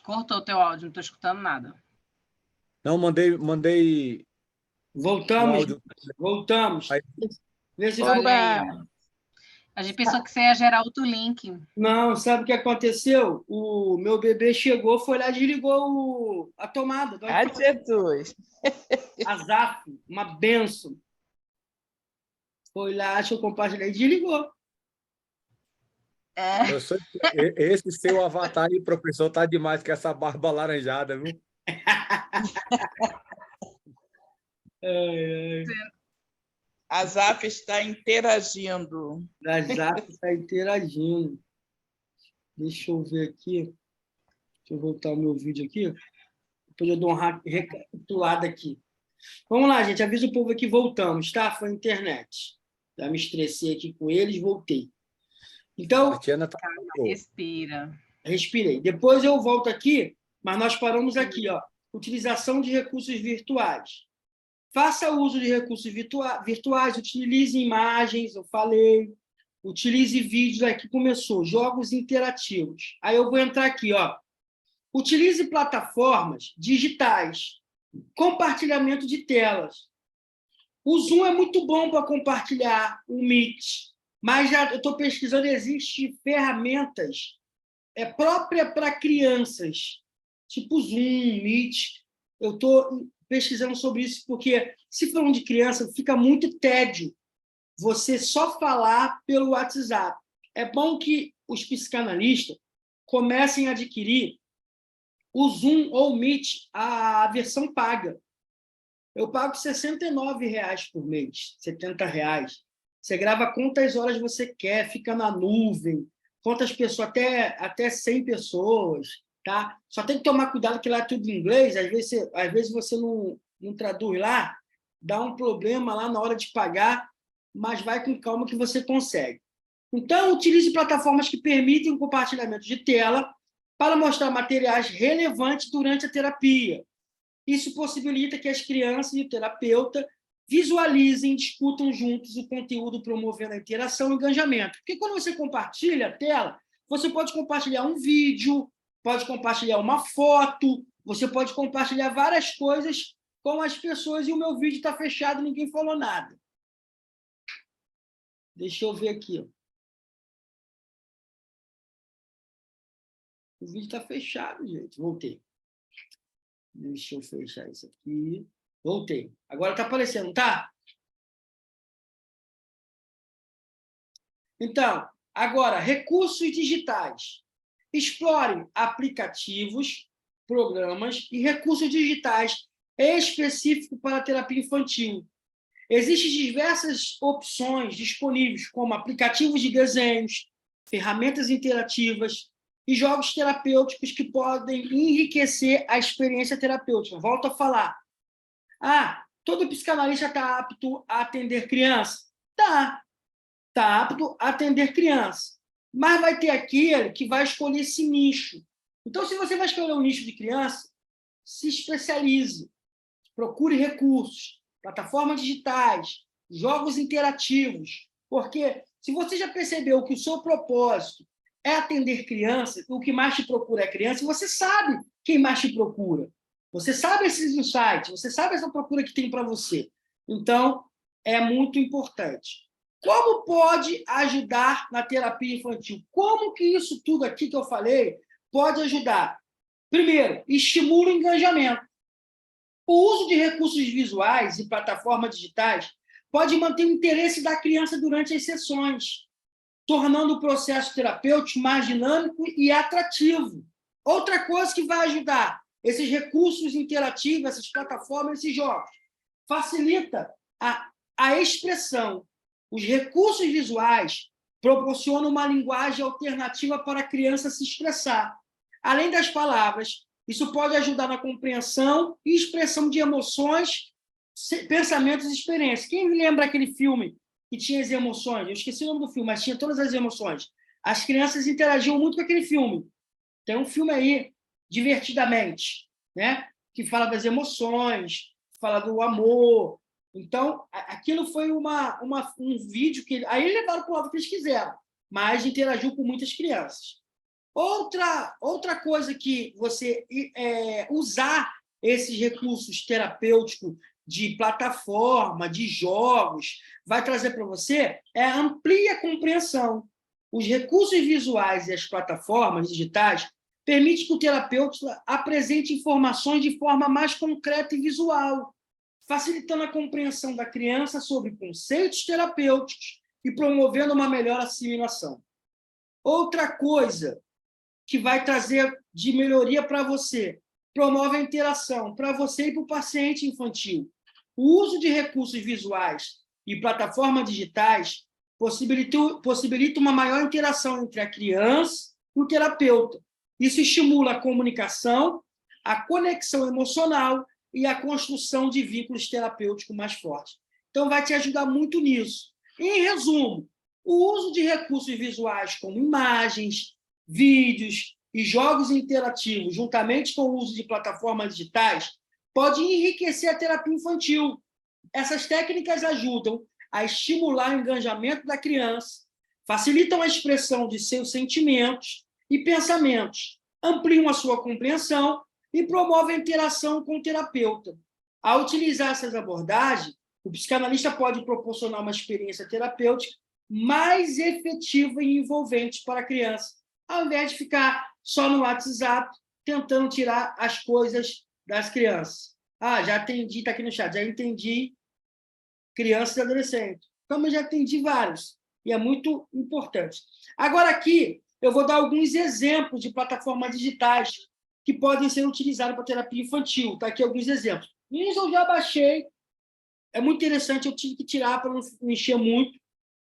Cortou o teu áudio, não estou escutando nada. Não, mandei o Voltamos, áudio. voltamos. Aí. Vê se Olha foi. aí. A gente pensou que você ia gerar outro link. Não, sabe o que aconteceu? O meu bebê chegou, foi lá e desligou a tomada. Ah, Jesus! A Zaf, uma benção. Foi lá, achou que eu compartilhei e desligou. Esse seu avatar aí, professor, tá demais com essa barba alaranjada, viu? A Zaf está interagindo. A Zaf está interagindo. Deixa eu ver aqui. Deixa eu voltar o meu vídeo aqui. Depois eu dou uma recapitulada aqui. Vamos lá, gente. Avisa o povo aqui, voltamos, tá? Foi a internet. Já me estressei aqui com eles, voltei. Então, Tatiana tá... Respira. Respirei. Depois eu volto aqui, mas nós paramos aqui, ó. Utilização de recursos virtuais. Faça uso de recursos virtuais, utilize imagens, eu falei, utilize vídeos, aqui começou, jogos interativos. Aí eu vou entrar aqui, ó. Utilize plataformas digitais, compartilhamento de telas. O Zoom é muito bom para compartilhar o Meet, mas já eu estou pesquisando, existem ferramentas próprias para crianças, tipo Zoom, Meet. Eu estou pesquisando sobre isso, porque, se falando de criança, fica muito tédio você só falar pelo WhatsApp. É bom que os psicanalistas comecem a adquirir o Zoom ou o Meet, a versão paga. Eu pago R$ 69,00 por mês, R$ 70,00. Você grava quantas horas você quer, fica na nuvem, quantas pessoas, até 100 pessoas, tá? Só tem que tomar cuidado que lá é tudo em inglês, às vezes você não traduz lá, dá um problema lá na hora de pagar, mas vai com calma que você consegue. Então, utilize plataformas que permitem o compartilhamento de tela para mostrar materiais relevantes durante a terapia. Isso possibilita que as crianças e o terapeuta visualizem, discutam juntos o conteúdo, promovendo a interação e engajamento. Porque quando você compartilha a tela, você pode compartilhar um vídeo, pode compartilhar uma foto, você pode compartilhar várias coisas com as pessoas, e o meu vídeo está fechado, ninguém falou nada. Deixa eu ver aqui. O vídeo está fechado, gente. Voltei. Deixa eu fechar isso aqui. Voltei. Agora está aparecendo, tá? Então, agora, recursos digitais. Explore aplicativos, programas e recursos digitais específicos para a terapia infantil. Existem diversas opções disponíveis, como aplicativos de desenhos, ferramentas interativas e jogos terapêuticos que podem enriquecer a experiência terapêutica. Volto a falar. Todo psicanalista está apto a atender criança? Está apto a atender criança. Mas vai ter aquele que vai escolher esse nicho. Então, se você vai escolher um nicho de criança, se especialize. Procure recursos, plataformas digitais, jogos interativos. Porque se você já percebeu que o seu propósito é atender criança, o que mais te procura é criança, você sabe quem mais te procura. Você sabe esses insights, você sabe essa procura que tem para você. Então, é muito importante. Como pode ajudar na terapia infantil? Como que isso tudo aqui que eu falei pode ajudar? Primeiro, estimula o engajamento. O uso de recursos visuais e plataformas digitais pode manter o interesse da criança durante as sessões, tornando o processo terapêutico mais dinâmico e atrativo. Outra coisa que vai ajudar, esses recursos interativos, essas plataformas, esses jogos, facilita a expressão. Os recursos visuais proporcionam uma linguagem alternativa para a criança se expressar. Além das palavras, isso pode ajudar na compreensão e expressão de emoções, pensamentos e experiências. Quem lembra aquele filme que tinha as emoções? Eu esqueci o nome do filme, mas tinha todas as emoções. As crianças interagiam muito com aquele filme. Tem um filme aí, Divertidamente, né? Que fala das emoções, fala do amor. Então, aquilo foi um vídeo que... Aí eles levaram para o lado que eles quiseram, mas interagiu com muitas crianças. Outra coisa que você usar esses recursos terapêuticos de plataforma, de jogos, vai trazer para você amplia a compreensão. Os recursos visuais e as plataformas digitais permitem que o terapeuta apresente informações de forma mais concreta e visual, facilitando a compreensão da criança sobre conceitos terapêuticos e promovendo uma melhor assimilação. Outra coisa que vai trazer de melhoria para você, promove a interação para você e para o paciente infantil. O uso de recursos visuais e plataformas digitais possibilita uma maior interação entre a criança e o terapeuta. Isso estimula a comunicação, a conexão emocional e a construção de vínculos terapêuticos mais fortes. Então, vai te ajudar muito nisso. Em resumo, o uso de recursos visuais como imagens, vídeos e jogos interativos, juntamente com o uso de plataformas digitais, pode enriquecer a terapia infantil. Essas técnicas ajudam a estimular o engajamento da criança, facilitam a expressão de seus sentimentos e pensamentos, ampliam a sua compreensão e promovem a interação com o terapeuta. Ao utilizar essas abordagens, o psicanalista pode proporcionar uma experiência terapêutica mais efetiva e envolvente para a criança, ao invés de ficar só no WhatsApp tentando tirar as coisas das crianças. Já atendi, está aqui no chat, já entendi crianças e adolescentes. Então, eu já atendi vários, e é muito importante. Agora, aqui, eu vou dar alguns exemplos de plataformas digitais que podem ser utilizadas para terapia infantil. Está aqui alguns exemplos. Uns eu já baixei, é muito interessante, eu tive que tirar para não encher muito,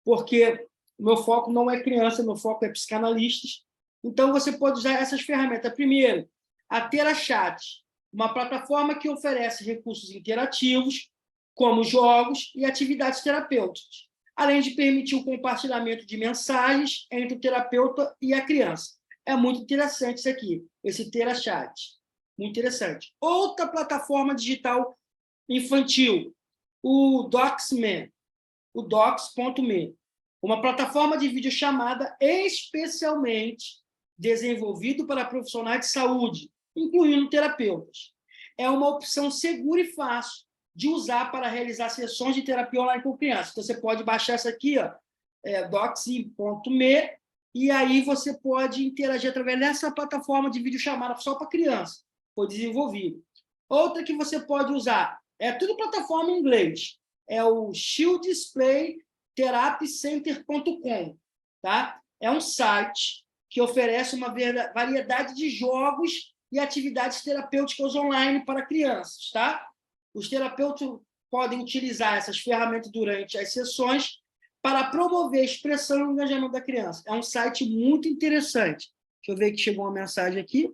porque o meu foco não é criança, meu foco é psicanalistas. Então, você pode usar essas ferramentas. Primeiro, a TeraChat, uma plataforma que oferece recursos interativos, como jogos e atividades terapêuticas, além de permitir o compartilhamento de mensagens entre o terapeuta e a criança. É muito interessante isso aqui, esse TeraChat. Muito interessante. Outra plataforma digital infantil, o Docs.me, o Docs.me, uma plataforma de videochamada especialmente desenvolvido para profissionais de saúde, incluindo terapeutas. É uma opção segura e fácil de usar para realizar sessões de terapia online com crianças. Então, você pode baixar essa aqui, docs.me, e aí você pode interagir através dessa plataforma de videochamada só para criança. Foi desenvolvido. Outra que você pode usar, é tudo plataforma em inglês, é o shielddisplaytherapycenter.com, tá? É um site que oferece uma variedade de jogos e atividades terapêuticas online para crianças, tá? Os terapeutas podem utilizar essas ferramentas durante as sessões para promover a expressão e o engajamento da criança. É um site muito interessante. Deixa eu ver que chegou uma mensagem aqui.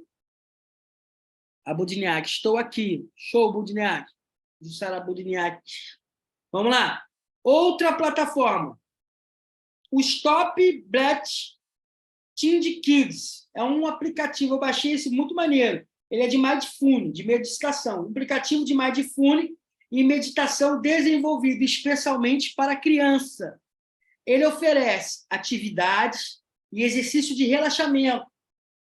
A Budniak, estou aqui. Show, Budniak. Jussara Budniak. Vamos lá. Outra plataforma. O Stop Black Teen Kids. É um aplicativo, eu baixei esse muito maneiro. Ele é de mindfulness, de meditação. Um aplicativo de mindfulness e meditação desenvolvido especialmente para criança. Ele oferece atividades e exercícios de relaxamento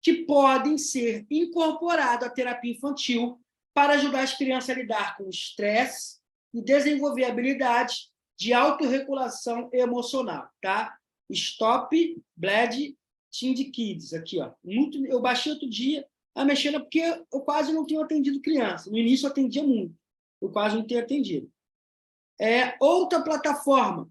que podem ser incorporados à terapia infantil para ajudar as crianças a lidar com o estresse e desenvolver habilidades de autorregulação emocional, tá? Stop Bled Teen Kids, aqui, ó. Eu baixei outro dia, mexendo, porque eu quase não tenho atendido criança. No início eu atendia muito, eu quase não tenho atendido. Outra plataforma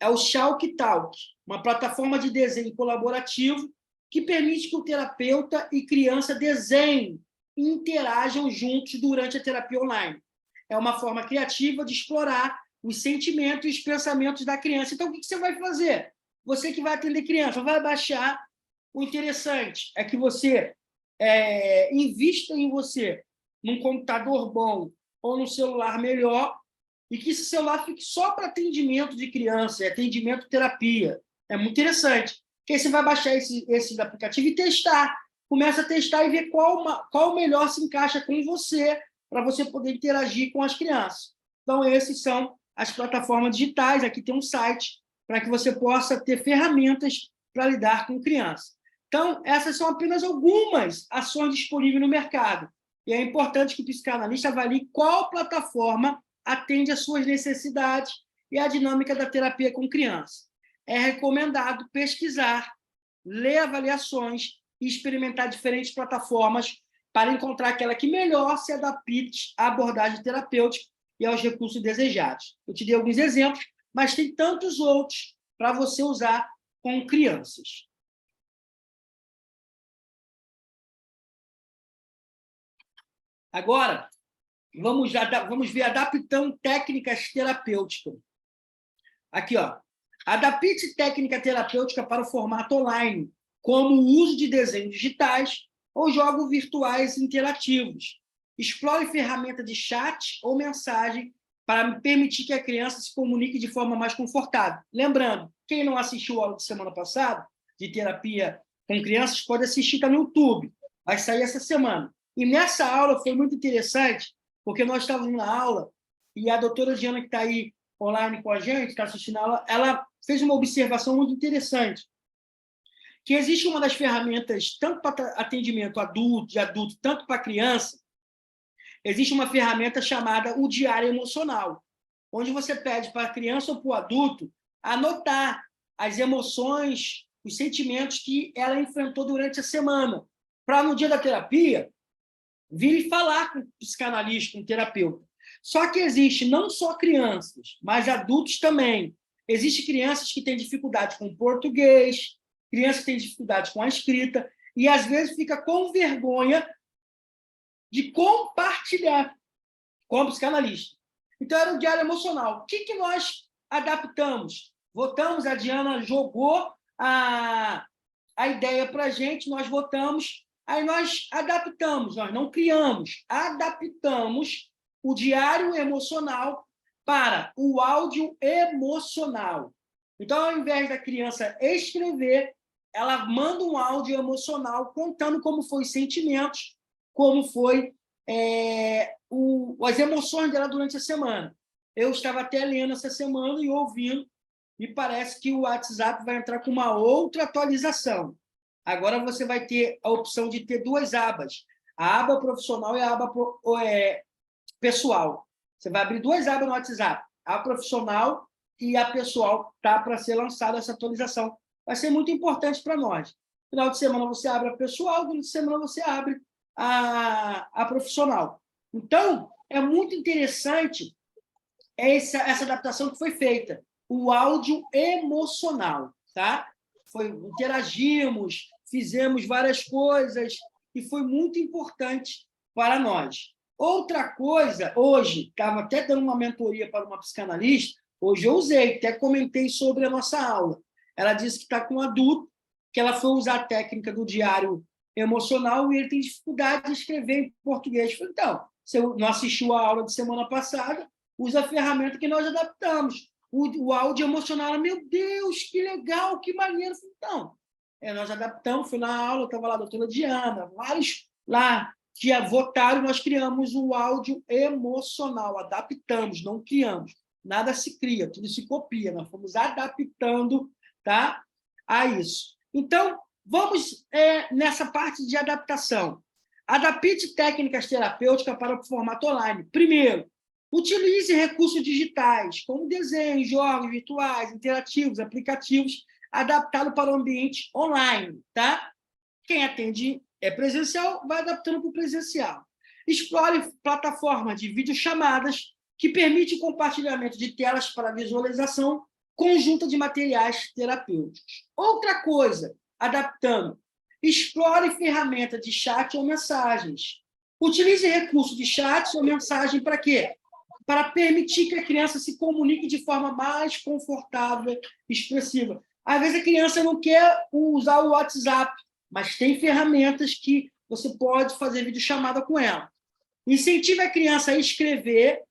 é o Chalk Talk, uma plataforma de desenho colaborativo que permite que o terapeuta e criança desenhem e interajam juntos durante a terapia online. É uma forma criativa de explorar os sentimentos e os pensamentos da criança. Então, o que você vai fazer? Você que vai atender criança, vai baixar. O interessante é que você invista em você, num computador bom ou num celular melhor, e que esse celular fique só para atendimento de criança, atendimento terapia. É muito interessante. Porque aí você vai baixar esse aplicativo e testar. Começa a testar e ver qual melhor se encaixa com você, para você poder interagir com as crianças. Então, essas são as plataformas digitais. Aqui tem um site para que você possa ter ferramentas para lidar com crianças. Então, essas são apenas algumas ações disponíveis no mercado. E é importante que o psicanalista avalie qual plataforma atende às suas necessidades e à dinâmica da terapia com criança. É recomendado pesquisar, ler avaliações e experimentar diferentes plataformas para encontrar aquela que melhor se adapte à abordagem terapêutica e aos recursos desejados. Eu te dei alguns exemplos, mas tem tantos outros para você usar com crianças. Agora, vamos ver adaptando técnicas terapêuticas. Aqui, ó. Adapte técnica terapêutica para o formato online, como o uso de desenhos digitais ou jogos virtuais interativos. Explore ferramenta de chat ou mensagem para permitir que a criança se comunique de forma mais confortável. Lembrando, quem não assistiu a aula de semana passada, de terapia com crianças, pode assistir, está no YouTube. Vai sair essa semana. E nessa aula foi muito interessante, porque nós estávamos na aula e a doutora Diana, que está aí online com a gente, está assistindo a aula, ela fez uma observação muito interessante, que existe uma das ferramentas, tanto para atendimento de adulto, tanto para criança, existe uma ferramenta chamada o diário emocional, onde você pede para a criança ou para o adulto anotar as emoções, os sentimentos que ela enfrentou durante a semana, para no dia da terapia vir e falar com o psicanalista, com o terapeuta. Só que existe não só crianças, mas adultos também. Existem crianças que têm dificuldade com o português, crianças que têm dificuldade com a escrita, e às vezes fica com vergonha de compartilhar com o psicanalista. Então, era o diário emocional. O que nós adaptamos? Votamos, a Diana jogou a ideia para a gente, nós votamos, aí nós adaptamos, nós não criamos, adaptamos o diário emocional para o áudio emocional. Então, ao invés da criança escrever, ela manda um áudio emocional contando como foi os sentimentos, como foi as emoções dela durante a semana. Eu estava até lendo essa semana e ouvindo, e parece que o WhatsApp vai entrar com uma outra atualização. Agora você vai ter a opção de ter duas abas, a aba profissional e a aba pessoal. Você vai abrir duas abas no WhatsApp, a profissional e a pessoal, tá para ser lançada essa atualização. Vai ser muito importante para nós. Final de semana você abre a pessoal, final de semana você abre a profissional. Então, é muito interessante essa adaptação que foi feita, o áudio emocional, tá? Interagimos, fizemos várias coisas e foi muito importante para nós. Outra coisa, hoje, estava até dando uma mentoria para uma psicanalista, hoje eu usei, até comentei sobre a nossa aula. Ela disse que está com um adulto, que ela foi usar a técnica do diário emocional e ele tem dificuldade de escrever em português. Eu falei, então, você não assistiu a aula de semana passada, usa a ferramenta que nós adaptamos. O áudio emocional, meu Deus, que legal, que maneiro. Então, nós adaptamos, fui na aula, estava lá a doutora Diana, vários lá que votaram, nós criamos o áudio emocional, adaptamos, não criamos. Nada se cria, tudo se copia, nós fomos adaptando, tá, a isso. Então, vamos nessa parte de adaptação. Adapte técnicas terapêuticas para o formato online. Primeiro, utilize recursos digitais, como desenhos, jogos virtuais, interativos, aplicativos, adaptado para o ambiente online, tá? Quem atende presencial, vai adaptando para o presencial. Explore plataformas de videochamadas que permite o compartilhamento de telas para visualização conjunta de materiais terapêuticos. Outra coisa, adaptando, explore ferramenta de chat ou mensagens. Utilize recursos de chat ou mensagem para quê? Para permitir que a criança se comunique de forma mais confortável e expressiva. Às vezes a criança não quer usar o WhatsApp, mas tem ferramentas que você pode fazer videochamada com ela. Incentive a criança a escrever,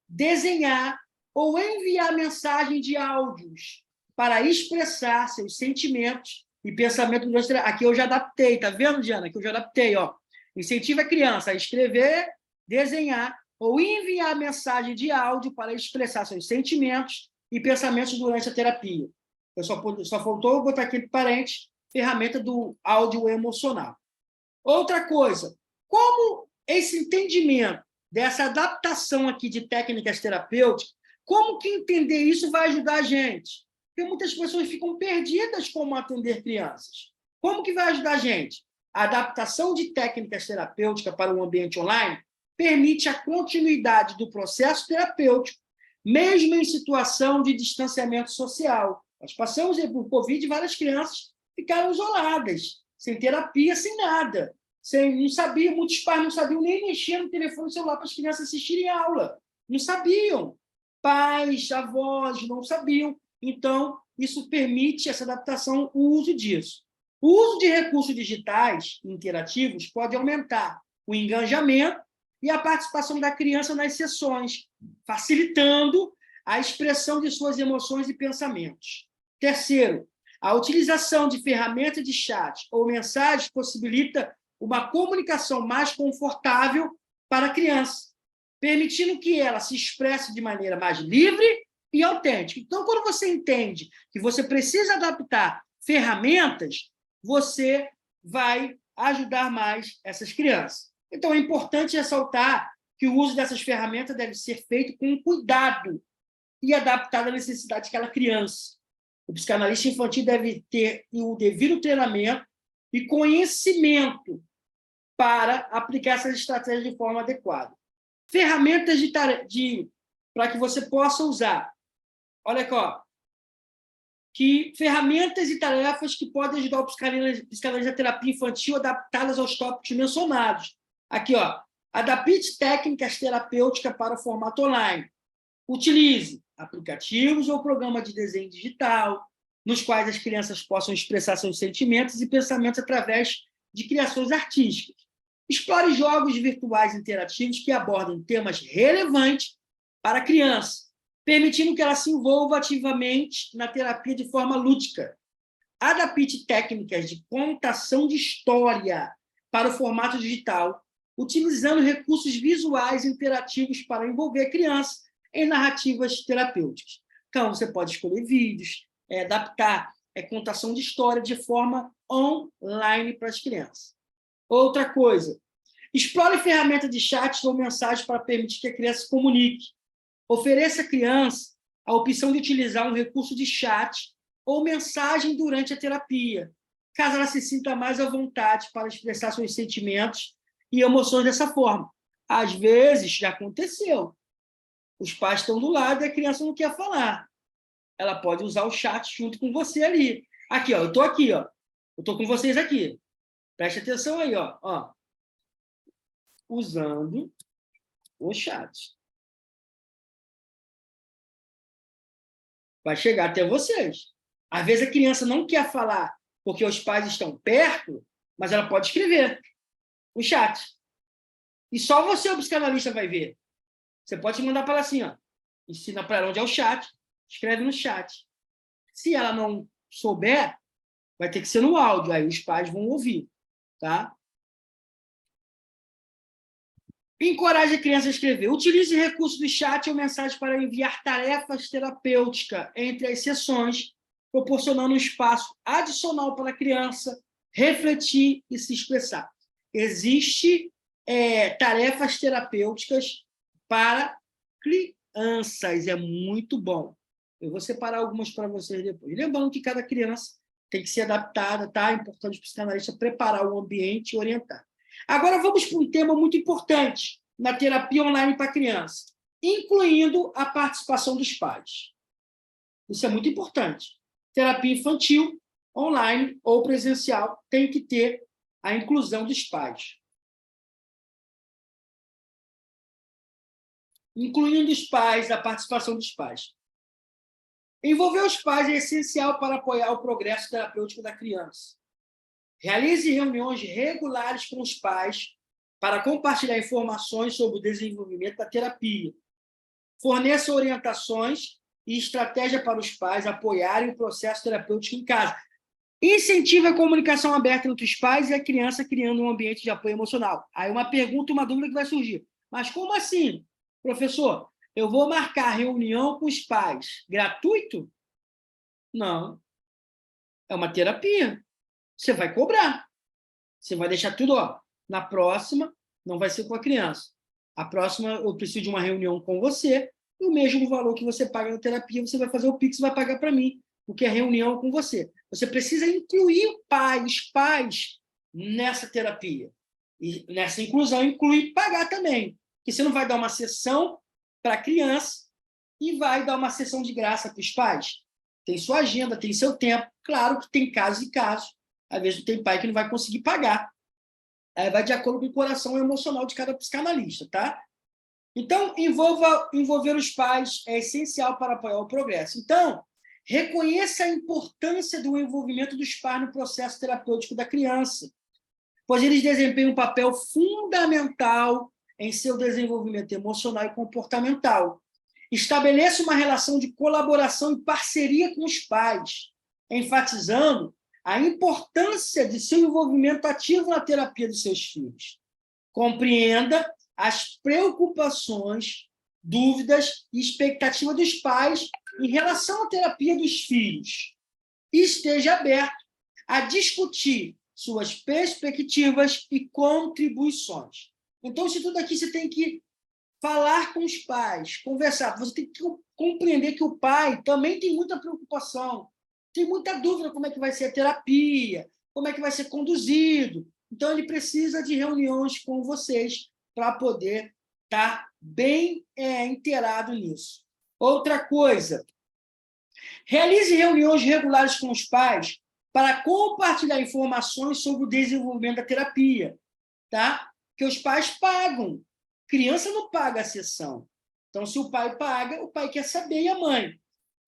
desenhar ou enviar mensagem de áudios para expressar seus sentimentos e pensamentos. Aqui eu já adaptei, tá vendo, Diana? Aqui eu já adaptei, ó. Incentive a criança a escrever, desenhar ou enviar mensagem de áudio para expressar seus sentimentos e pensamentos durante a terapia. Só faltou botar aqui entre parênteses, ferramenta do áudio emocional. Outra coisa, como esse entendimento dessa adaptação aqui de técnicas terapêuticas, como que entender isso vai ajudar a gente? Porque muitas pessoas ficam perdidas como atender crianças. Como que vai ajudar a gente? A adaptação de técnicas terapêuticas para o ambiente online permite a continuidade do processo terapêutico, mesmo em situação de distanciamento social. Nós passamos por Covid e várias crianças ficaram isoladas, sem terapia, sem nada. Não sabiam, muitos pais não sabiam nem mexer no telefone celular para as crianças assistirem aula. Não sabiam. Pais, avós não sabiam. Então, isso permite essa adaptação, o uso disso. O uso de recursos digitais interativos pode aumentar o engajamento e a participação da criança nas sessões, facilitando a expressão de suas emoções e pensamentos. Terceiro, a utilização de ferramentas de chat ou mensagens possibilita uma comunicação mais confortável para a criança, permitindo que ela se expresse de maneira mais livre e autêntica. Então, quando você entende que você precisa adaptar ferramentas, você vai ajudar mais essas crianças. Então, é importante ressaltar que o uso dessas ferramentas deve ser feito com cuidado e adaptado à necessidade daquela criança. O psicanalista infantil deve ter o devido treinamento e conhecimento para aplicar essas estratégias de forma adequada. Ferramentas para que você possa usar. Olha aqui, ó. Que ferramentas e tarefas que podem ajudar o psicanalista da terapia infantil adaptadas aos tópicos mencionados. Aqui, ó. Adapte técnicas terapêuticas para o formato online. Utilize aplicativos ou programa de desenho digital, nos quais as crianças possam expressar seus sentimentos e pensamentos através de criações artísticas. Explore jogos virtuais interativos que abordem temas relevantes para a criança, permitindo que ela se envolva ativamente na terapia de forma lúdica. Adapte técnicas de contação de história para o formato digital, utilizando recursos visuais interativos para envolver a criança em narrativas terapêuticas. Então, você pode escolher vídeos, adaptar contação de história de forma online para as crianças. Outra coisa, explore ferramentas de chat ou mensagens para permitir que a criança se comunique. Ofereça à criança a opção de utilizar um recurso de chat ou mensagem durante a terapia, caso ela se sinta mais à vontade para expressar seus sentimentos e emoções dessa forma. Às vezes, já aconteceu. Os pais estão do lado e a criança não quer falar. Ela pode usar o chat junto com você ali. Aqui, ó, eu estou aqui, ó. Eu estou com vocês aqui. Preste atenção aí, ó. Usando o chat. Vai chegar até vocês. Às vezes a criança não quer falar porque os pais estão perto, mas ela pode escrever o chat. E só você, o psicanalista, vai ver. Você pode mandar para ela assim, ó. Ensina para ela onde é o chat, escreve no chat. Se ela não souber, vai ter que ser no áudio, aí os pais vão ouvir, tá? Encoraje a criança a escrever. Utilize recursos do chat ou mensagem para enviar tarefas terapêuticas entre as sessões, proporcionando um espaço adicional para a criança refletir e se expressar. Existem tarefas terapêuticas para crianças. É muito bom. Eu vou separar algumas para vocês depois. Lembrando que cada criança tem que ser adaptada, tá? É importante o psicanalista preparar o ambiente e orientar. Agora vamos para um tema muito importante na terapia online para criança, incluindo a participação dos pais. Isso é muito importante. Terapia infantil, online ou presencial, tem que ter a inclusão dos pais. Incluindo os pais, a participação dos pais. Envolver os pais é essencial para apoiar o progresso terapêutico da criança. Realize reuniões regulares com os pais para compartilhar informações sobre o desenvolvimento da terapia. Forneça orientações e estratégia para os pais apoiarem o processo terapêutico em casa. Incentive a comunicação aberta entre os pais e a criança, criando um ambiente de apoio emocional. Aí uma pergunta, uma dúvida que vai surgir. Mas como assim, professor? Eu vou marcar reunião com os pais. Gratuito? Não. É uma terapia. você vai cobrar. Você vai deixar tudo, ó, na próxima, não vai ser com a criança. A próxima, eu preciso de uma reunião com você, e o mesmo valor que você paga na terapia, você vai fazer o Pix e vai pagar para mim, porque é reunião com você. Você precisa incluir os pais nessa terapia. E nessa inclusão, incluir pagar também. Porque você não vai dar uma sessão para a criança e vai dar uma sessão de graça para os pais. Tem sua agenda, tem seu tempo. Claro que tem casos e casos. Às vezes tem pai que não vai conseguir pagar. Aí vai de acordo com o coração emocional de cada psicanalista, tá? Então, envolver os pais é essencial para apoiar o progresso. Então, reconheça a importância do envolvimento dos pais no processo terapêutico da criança, pois eles desempenham um papel fundamental em seu desenvolvimento emocional e comportamental. Estabeleça uma relação de colaboração e parceria com os pais, enfatizando a importância de seu envolvimento ativo na terapia dos seus filhos. Compreenda as preocupações, dúvidas e expectativas dos pais em relação à terapia dos filhos. E esteja aberto a discutir suas perspectivas e contribuições. Então, isso tudo aqui você tem que falar com os pais, conversar. Você tem que compreender que o pai também tem muita preocupação, tem muita dúvida como é que vai ser a terapia, como é que vai ser conduzido. Então, ele precisa de reuniões com vocês para poder estar bem inteirado nisso. Outra coisa, realize reuniões regulares com os pais para compartilhar informações sobre o desenvolvimento da terapia, tá? Que os pais pagam. Criança não paga a sessão. Então, se o pai paga, o pai quer saber e a mãe.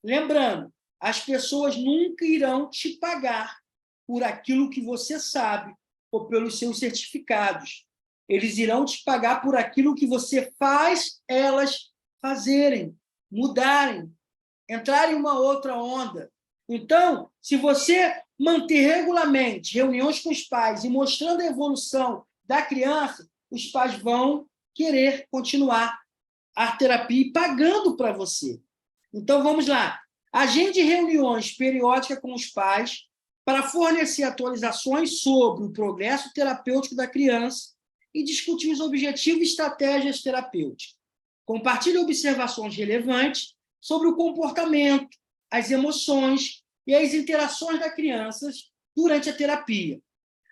Lembrando, as pessoas nunca irão te pagar por aquilo que você sabe ou pelos seus certificados. Eles irão te pagar por aquilo que você faz elas fazerem, mudarem, entrarem em uma outra onda. Então, se você manter regularmente reuniões com os pais e mostrando a evolução da criança, os pais vão querer continuar a terapia e pagando para você. Então, vamos lá. Agende reuniões periódicas com os pais para fornecer atualizações sobre o progresso terapêutico da criança e discutir os objetivos e estratégias terapêuticas. Compartilhe observações relevantes sobre o comportamento, as emoções e as interações das crianças durante a terapia,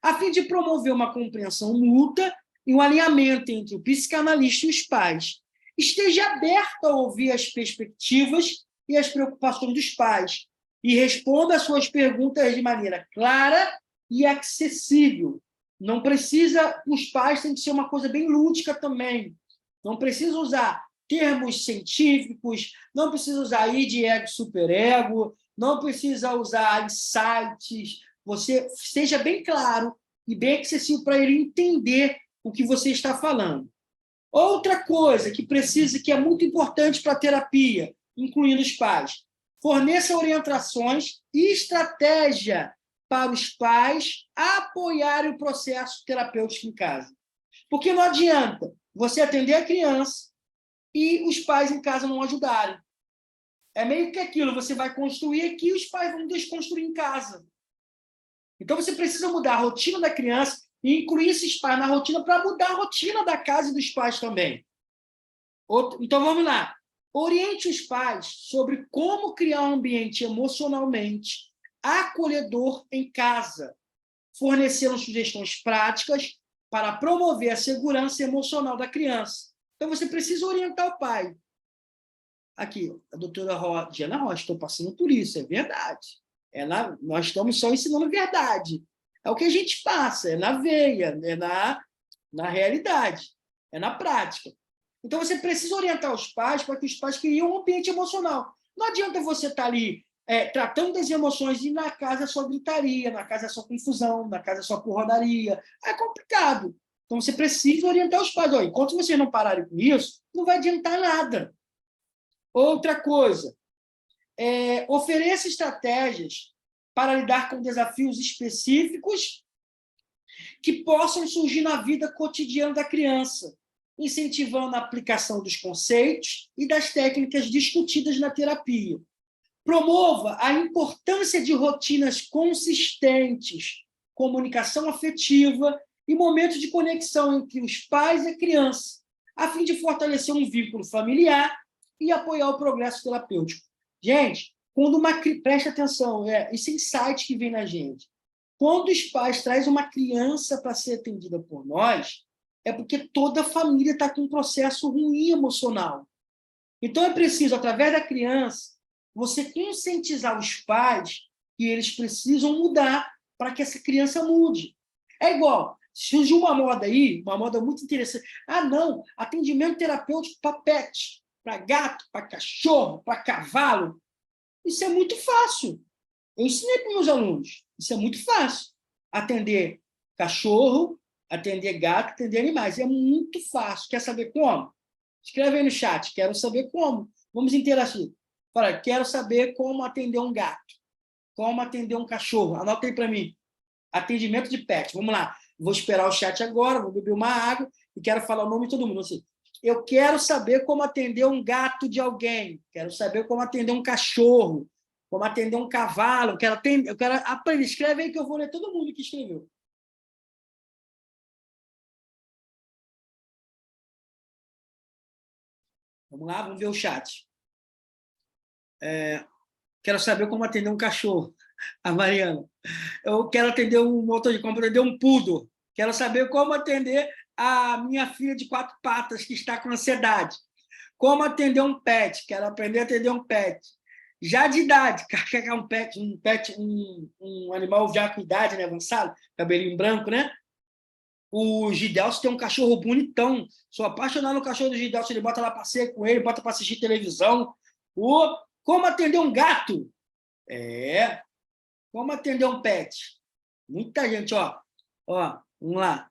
a fim de promover uma compreensão mútua e um alinhamento entre o psicanalista e os pais. Esteja aberto a ouvir as perspectivas e as preocupações dos pais e responda às suas perguntas de maneira clara e acessível. Não precisa, os pais têm que ser uma coisa bem lúdica também. Não precisa usar termos científicos, não precisa usar id, ego, superego, não precisa usar insights. Você seja bem claro e bem acessível para ele entender o que você está falando. Outra coisa que precisa, que é muito importante para a terapia, incluindo os pais, forneça orientações e estratégia para os pais apoiarem o processo terapêutico em casa. Porque não adianta você atender a criança e os pais em casa não ajudarem. É meio que aquilo, você vai construir aqui e os pais vão desconstruir em casa. Então, você precisa mudar a rotina da criança e incluir esses pais na rotina para mudar a rotina da casa e dos pais também. Então, vamos lá. Oriente os pais sobre como criar um ambiente emocionalmente acolhedor em casa, fornecendo sugestões práticas para promover a segurança emocional da criança. Então, você precisa orientar o pai. Aqui, a doutora Diana Rocha, estou passando por isso, é verdade. Nós estamos só ensinando verdade. É o que a gente passa, é na veia, é na realidade, é na prática. Então, você precisa orientar os pais para que os pais criem um ambiente emocional. Não adianta você estar ali tratando das emoções e na casa é só gritaria, na casa é só confusão, na casa é só porradaria. É complicado. Então, você precisa orientar os pais. Olha, enquanto vocês não pararem com isso, não vai adiantar nada. Outra coisa, ofereça estratégias para lidar com desafios específicos que possam surgir na vida cotidiana da criança, incentivando a aplicação dos conceitos e das técnicas discutidas na terapia. Promova a importância de rotinas consistentes comunicação afetiva e momentos de conexão entre os pais e a criança, a fim de fortalecer um vínculo familiar e apoiar o progresso terapêutico. Gente, preste atenção, esse insight que vem na gente. Quando os pais trazem uma criança para ser atendida por nós, é porque toda a família está com um processo ruim emocional. Então, é preciso, através da criança, você conscientizar os pais que eles precisam mudar para que essa criança mude. É igual, surgiu uma moda aí, uma moda muito interessante. Ah, não, atendimento terapêutico para pet, para gato, para cachorro, para cavalo. Isso é muito fácil. Eu ensinei para os meus alunos. Isso é muito fácil. Atender cachorro, atender gato, atender animais. É muito fácil. Quer saber como? Escreve aí no chat. Quero saber como. Vamos interagir. Fala, quero saber como atender um gato. Como atender um cachorro. Anota aí para mim. Atendimento de pet. Vamos lá. Vou esperar o chat agora, vou beber uma água e quero falar o nome de todo mundo. Assim, eu quero saber como atender um gato de alguém. Quero saber como atender um cachorro. Como atender um cavalo. Eu quero aprender. Escreve aí que eu vou ler todo mundo que escreveu. Vamos lá, vamos ver o chat. Quero saber como atender um cachorro. A Mariana. Eu quero atender um motor de compra, atender um poodle. Quero saber como atender a minha filha de 4 patas que está com ansiedade. Como atender um pet. Quero aprender a atender um pet. Já de idade, quer um animal já com idade, né, avançado, cabelinho branco, né? O Gidelso tem um cachorro bonitão. Sou apaixonado no cachorro do Gidelso. Ele bota lá para passear com ele, bota para assistir televisão. Como atender um gato? Como atender um pet? Muita gente, ó. Vamos lá.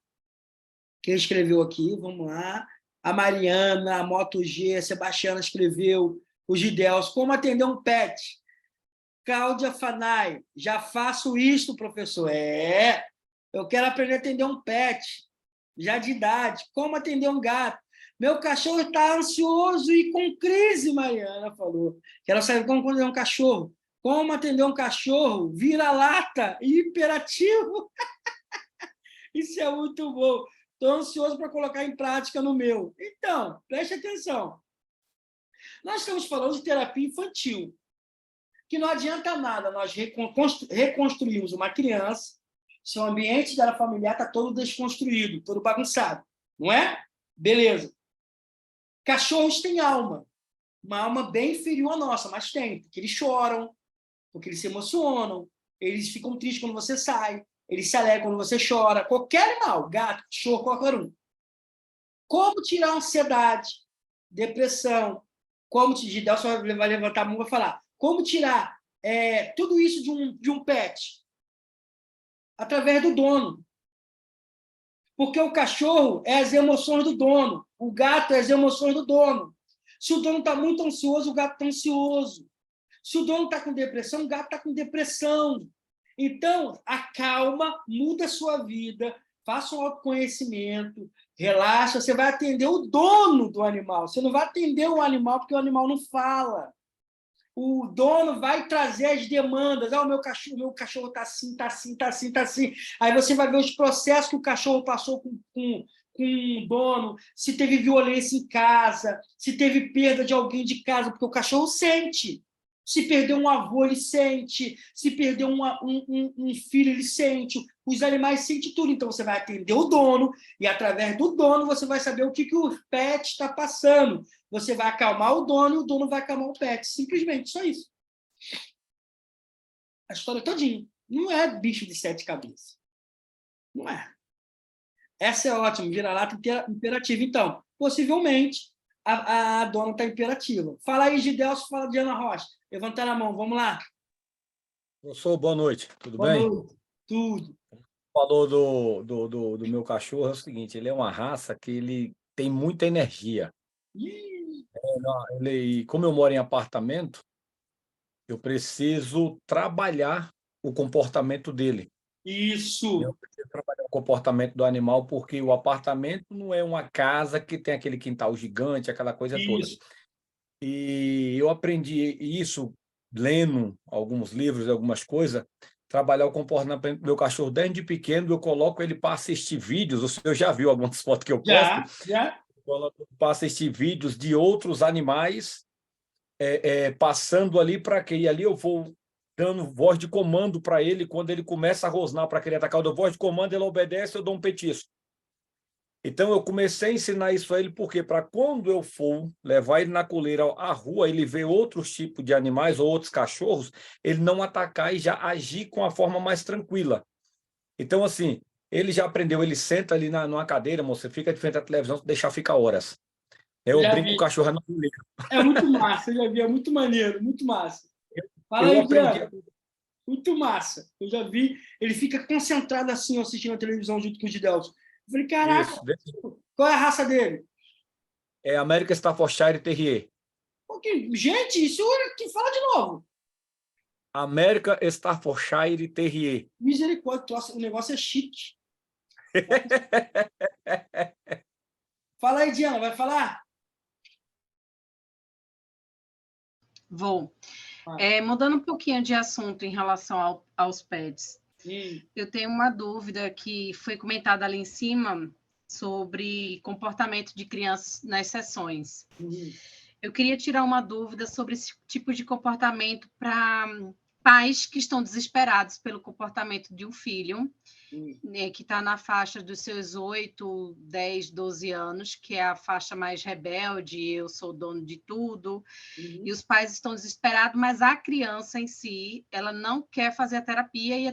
Quem escreveu aqui? Vamos lá. A Mariana, a Moto G, a Sebastiana escreveu. O Gidelso. Como atender um pet? Cláudia Fanai. Já faço isso, professor. Eu quero aprender a atender um pet. Já de idade. Como atender um gato? Meu cachorro está ansioso e com crise, Mariana falou. Quero saber como atender um cachorro. Como atender um cachorro vira-lata e hiperativo. Isso é muito bom. Estou ansioso para colocar em prática no meu. Então, preste atenção. Nós estamos falando de terapia infantil, que não adianta nada nós reconstruirmos uma criança se o ambiente dela familiar está todo desconstruído, todo bagunçado. Não é? Beleza. Cachorros têm alma. Uma alma bem inferior à nossa, mas tem, porque eles choram, porque eles se emocionam, eles ficam tristes quando você sai, eles se alegram quando você chora. Qualquer animal, gato, cachorro, qualquer um. Como tirar ansiedade, depressão, como Gidelso vai levantar a mão e vai falar, como tirar tudo isso de um pet? Através do dono. Porque o cachorro é as emoções do dono, o gato é as emoções do dono. Se o dono está muito ansioso, o gato está ansioso. Se o dono está com depressão, o gato está com depressão. Então, acalma, muda a sua vida, faça um autoconhecimento, relaxa, você vai atender o dono do animal. Você não vai atender o animal porque o animal não fala. O dono vai trazer as demandas. O meu cachorro está assim, está assim, está assim, está assim. Aí você vai ver os processos que o cachorro passou com o dono, se teve violência em casa, se teve perda de alguém de casa, porque o cachorro sente. Se perdeu um avô, ele sente. Se perdeu um filho, ele sente. Os animais sentem tudo. Então, você vai atender o dono e, através do dono, você vai saber o que o pet está passando. Você vai acalmar o dono e o dono vai acalmar o pet. Simplesmente, só isso. A história todinha. Não é bicho de 7 cabeças. Não é. Essa é ótima. Vira-lata imperativa. Então, possivelmente, a dona está imperativa. Fala aí, Gidelso, fala de Ana Rocha. Levantar a mão, vamos lá. Professor, boa noite, tudo Boa bem? noite. Tudo. Falou do meu cachorro, é o seguinte, ele é uma raça que ele tem muita energia. Como eu moro em apartamento, eu preciso trabalhar o comportamento dele. Isso. Eu preciso trabalhar o comportamento do animal, porque o apartamento não é uma casa que tem aquele quintal gigante, aquela coisa toda. Isso. E eu aprendi isso lendo alguns livros, algumas coisas, trabalhar o comportamento do meu cachorro desde pequeno, eu coloco ele para assistir vídeos. O senhor já viu algumas fotos que eu posto? Já. Eu coloco para assistir vídeos de outros animais passando ali para que e ali eu vou dando voz de comando para ele. Quando ele começa a rosnar para querer atacar, eu dou voz de comando, ele obedece, eu dou um petisco. Então, eu comecei a ensinar isso a ele, porque para quando eu for levar ele na coleira à rua, ele ver outros tipos de animais ou outros cachorros, ele não atacar e já agir com a forma mais tranquila. Então, assim, ele já aprendeu, ele senta ali numa cadeira, moça, fica de frente à televisão, deixar ficar horas. Eu Já brinco vi. com o cachorro na coleira. É muito massa, eu já vi, é muito maneiro, muito massa. Fala Eu aí, aprendi. Diana. Muito massa. Eu já vi. Ele fica concentrado assim, assistindo a televisão junto com o Gidelson. Eu falei, caraca, Isso. qual é a raça dele? É American Staffordshire Terrier. Gente, isso que fala de novo. American Staffordshire Terrier. Misericórdia, o negócio é chique. Fala aí, Diana, vai falar? Vou. Mudando um pouquinho de assunto em relação aos pets. Eu tenho uma dúvida que foi comentada ali em cima sobre comportamento de crianças nas sessões. Eu queria tirar uma dúvida sobre esse tipo de comportamento para pais que estão desesperados pelo comportamento de um filho, né, que está na faixa dos seus 8, 10, 12 anos, que é a faixa mais rebelde, eu sou dono de tudo, e os pais estão desesperados, mas a criança em si, ela não quer fazer a terapia, e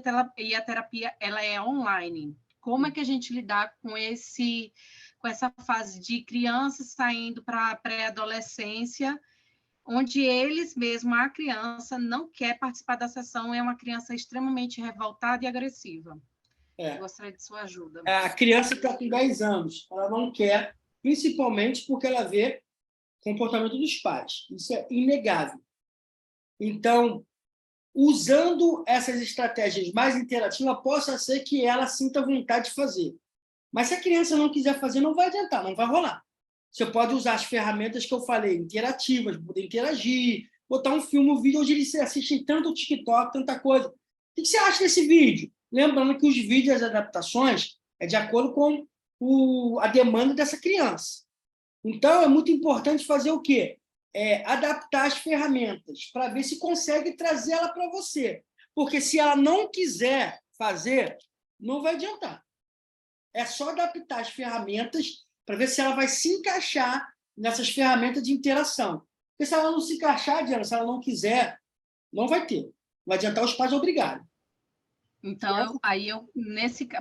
a terapia ela é online. Como é que a gente lidar com essa fase de criança saindo para a pré-adolescência, onde eles mesmo, a criança, não quer participar da sessão, é uma criança extremamente revoltada e agressiva. Eu gostaria de sua ajuda. A criança está com 10 anos, ela não quer, principalmente porque ela vê o comportamento dos pais. Isso é inegável. Então, usando essas estratégias mais interativas, possa ser que ela sinta vontade de fazer. Mas se a criança não quiser fazer, não vai adiantar, não vai rolar. Você pode usar as ferramentas que eu falei, interativas, poder interagir, botar um filme, um vídeo, onde eles assistem tanto o TikTok, tanta coisa. O que você acha desse vídeo? Lembrando que os vídeos, as adaptações, é de acordo com a demanda dessa criança. Então, é muito importante fazer o quê? Adaptar as ferramentas para ver se consegue trazer ela para você. Porque se ela não quiser fazer, não vai adiantar. É só adaptar as ferramentas para ver se ela vai se encaixar nessas ferramentas de interação. Porque se ela não se encaixar, Diana, se ela não quiser, não vai ter. Não vai adiantar os pais obrigarem. Então,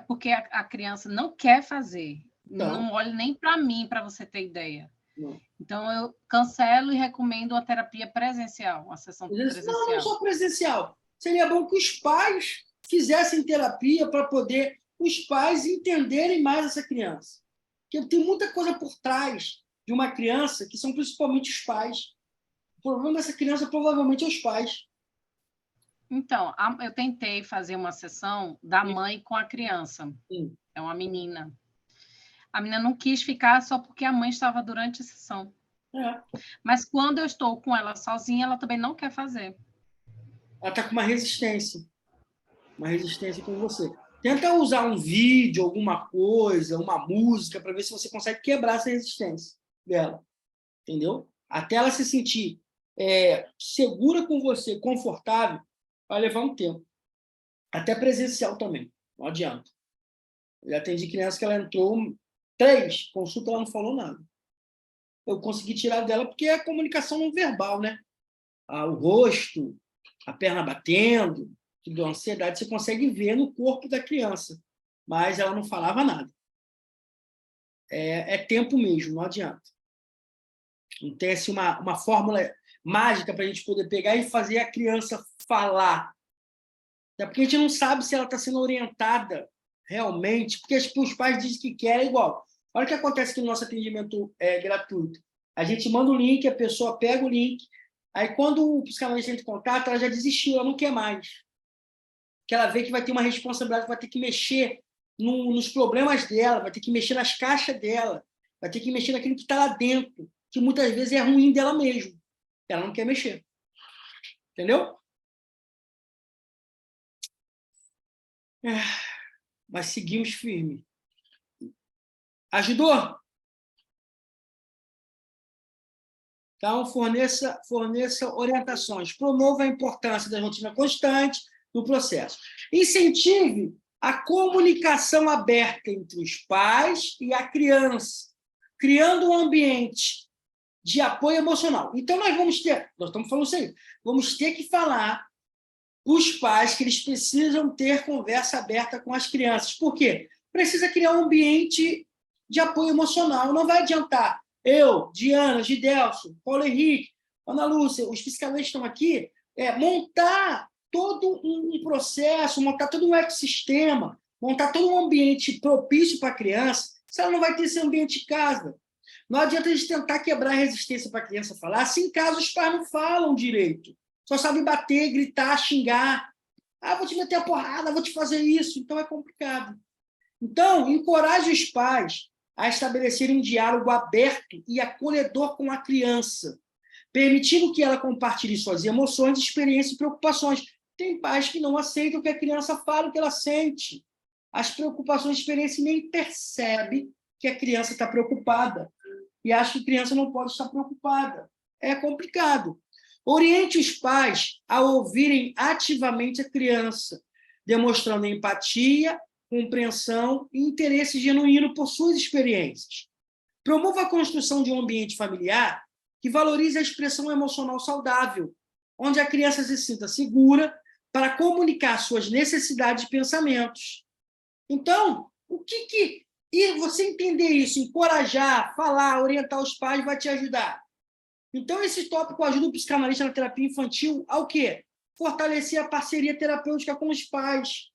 porque a criança não quer fazer, não olha nem para mim, para você ter ideia. Não. Então, eu cancelo e recomendo uma terapia presencial, uma sessão presencial. Não só presencial. Seria bom que os pais fizessem terapia para poder os pais entenderem mais essa criança. Porque tem muita coisa por trás de uma criança que são principalmente os pais. O problema dessa criança provavelmente é os pais. Então, eu tentei fazer uma sessão da mãe com a criança. É uma menina. A menina não quis ficar só porque a mãe estava durante a sessão. Mas quando eu estou com ela sozinha, ela também não quer fazer. Ela está com uma resistência com você. Tenta usar um vídeo, alguma coisa, uma música, para ver se você consegue quebrar essa resistência dela. Entendeu? Até ela se sentir segura com você, confortável, vai levar um tempo. Até presencial também. Não adianta. Eu já atendi criança que ela entrou 3 consultas, ela não falou nada. Eu consegui tirar dela porque é a comunicação não verbal, né? O rosto, a perna batendo, tudo, a ansiedade, você consegue ver no corpo da criança. Mas ela não falava nada. É tempo mesmo, não adianta. Não tem assim, uma fórmula mágica para a gente poder pegar e fazer a criança falar. Até porque a gente não sabe se ela está sendo orientada realmente, porque os pais dizem que quer, igual. Olha o que acontece aqui no nosso atendimento gratuito. A gente manda o link, a pessoa pega o link, aí quando o psicanalista entra em contato, ela já desistiu, ela não quer mais. Porque ela vê que vai ter uma responsabilidade, vai ter que mexer nos problemas dela, vai ter que mexer nas caixas dela, vai ter que mexer naquilo que está lá dentro, que muitas vezes é ruim dela mesmo. Ela não quer mexer. Entendeu? Mas seguimos firme. Ajudou? Então, forneça orientações. Promova a importância da rotina constante no processo. Incentive a comunicação aberta entre os pais e a criança, criando um ambiente de apoio emocional. Então, nós estamos falando isso aí, vamos ter que falar para os pais que eles precisam ter conversa aberta com as crianças. Por quê? Precisa criar um ambiente de apoio emocional. Não vai adiantar eu, Diana, Gidelson, Paulo Henrique, Ana Lúcia, os psicólogos estão aqui, montar todo um processo, montar todo um ecossistema, montar todo um ambiente propício para a criança, se ela não vai ter esse ambiente em casa. Não adianta a gente tentar quebrar a resistência para a criança falar, se em casa os pais não falam direito, só sabem bater, gritar, xingar. Vou te meter a porrada, vou te fazer isso. Então, é complicado. Então, encoraje os pais a estabelecerem um diálogo aberto e acolhedor com a criança, permitindo que ela compartilhe suas emoções, experiências e preocupações. Tem pais que não aceitam que a criança fale o que ela sente. As preocupações, experiências, nem percebe que a criança está preocupada e acha que a criança não pode estar preocupada. É complicado. Oriente os pais a ouvirem ativamente a criança, demonstrando empatia, compreensão e interesse genuíno por suas experiências. Promova a construção de um ambiente familiar que valorize a expressão emocional saudável, onde a criança se sinta segura para comunicar suas necessidades e pensamentos. Então, e você entender isso, encorajar, falar, orientar os pais vai te ajudar. Então, esse tópico ajuda o psicanalista na terapia infantil ao quê? Fortalecer a parceria terapêutica com os pais,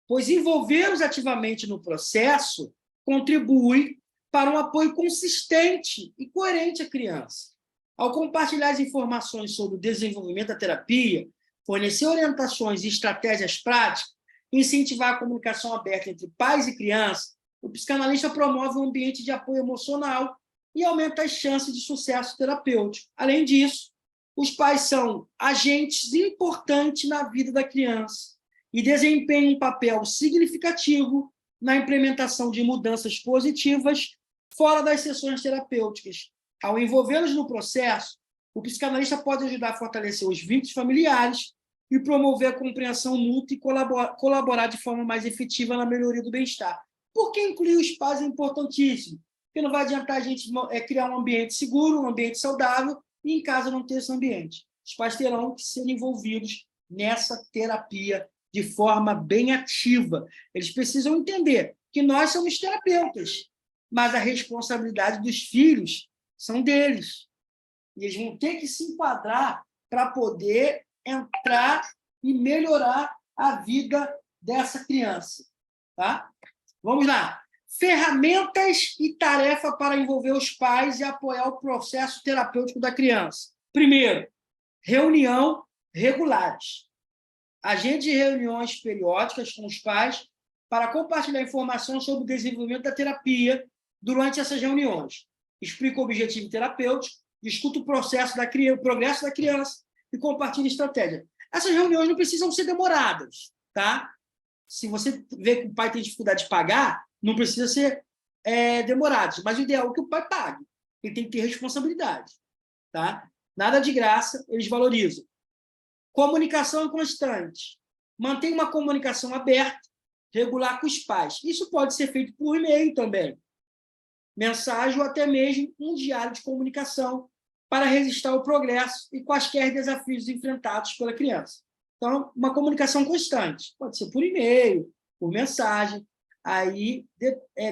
pois envolvê-los ativamente no processo contribui para um apoio consistente e coerente à criança. Ao compartilhar as informações sobre o desenvolvimento da terapia, fornecer orientações e estratégias práticas, incentivar a comunicação aberta entre pais e crianças, o psicanalista promove um ambiente de apoio emocional e aumenta as chances de sucesso terapêutico. Além disso, os pais são agentes importantes na vida da criança e desempenham um papel significativo na implementação de mudanças positivas fora das sessões terapêuticas. Ao envolvê-los no processo, o psicanalista pode ajudar a fortalecer os vínculos familiares e promover a compreensão mútua e colaborar de forma mais efetiva na melhoria do bem-estar. Por que incluir os pais é importantíssimo? Porque não vai adiantar a gente criar um ambiente seguro, um ambiente saudável, e em casa não ter esse ambiente. Os pais terão que ser envolvidos nessa terapia de forma bem ativa. Eles precisam entender que nós somos terapeutas, mas a responsabilidade dos filhos são deles. E eles vão ter que se enquadrar para poder entrar e melhorar a vida dessa criança. Tá? Vamos lá. Ferramentas e tarefa para envolver os pais e apoiar o processo terapêutico da criança. Primeiro, reunião regulares. Agende reuniões periódicas com os pais para compartilhar informação sobre o desenvolvimento da terapia durante essas reuniões. Explica o objetivo terapêutico, discuta o progresso da criança e compartilha estratégia. Essas reuniões não precisam ser demoradas, tá? Se você vê que o pai tem dificuldade de pagar, não precisa ser demorado, mas o ideal é que o pai pague. Ele tem que ter responsabilidade, tá? Nada de graça, eles valorizam. Comunicação constante. Mantenha uma comunicação aberta, regular com os pais. Isso pode ser feito por e-mail também. Mensagem ou até mesmo um diário de comunicação para registrar o progresso e quaisquer desafios enfrentados pela criança. Então, uma comunicação constante. Pode ser por e-mail, por mensagem. Aí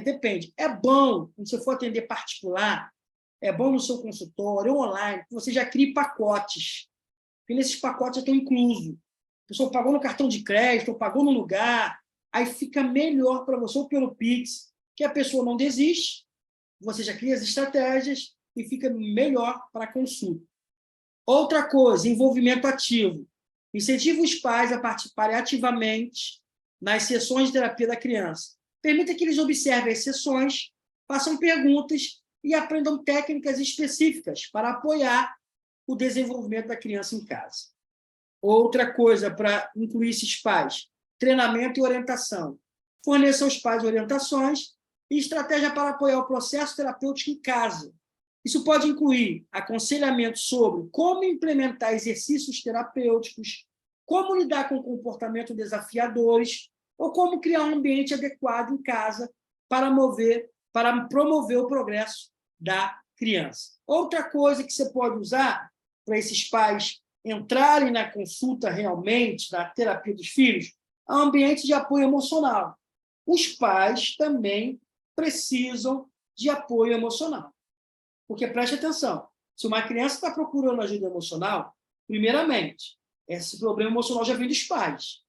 depende. É bom, quando você for atender particular, é bom no seu consultório, online, que você já crie pacotes. Porque nesses pacotes já estão inclusos. A pessoa pagou no cartão de crédito, ou pagou no lugar, aí fica melhor para você, ou pelo Pix, que a pessoa não desiste, você já cria as estratégias e fica melhor para a consulta. Outra coisa, envolvimento ativo. Incentiva os pais a participarem ativamente nas sessões de terapia da criança. Permita que eles observem as sessões, façam perguntas e aprendam técnicas específicas para apoiar o desenvolvimento da criança em casa. Outra coisa para incluir esses pais, treinamento e orientação. Forneça aos pais orientações e estratégia para apoiar o processo terapêutico em casa. Isso pode incluir aconselhamento sobre como implementar exercícios terapêuticos, como lidar com comportamentos desafiadores ou como criar um ambiente adequado em casa para promover o progresso da criança. Outra coisa que você pode usar para esses pais entrarem na consulta realmente, na terapia dos filhos, é um ambiente de apoio emocional. Os pais também precisam de apoio emocional. Porque, preste atenção, se uma criança está procurando ajuda emocional, primeiramente, esse problema emocional já vem dos pais,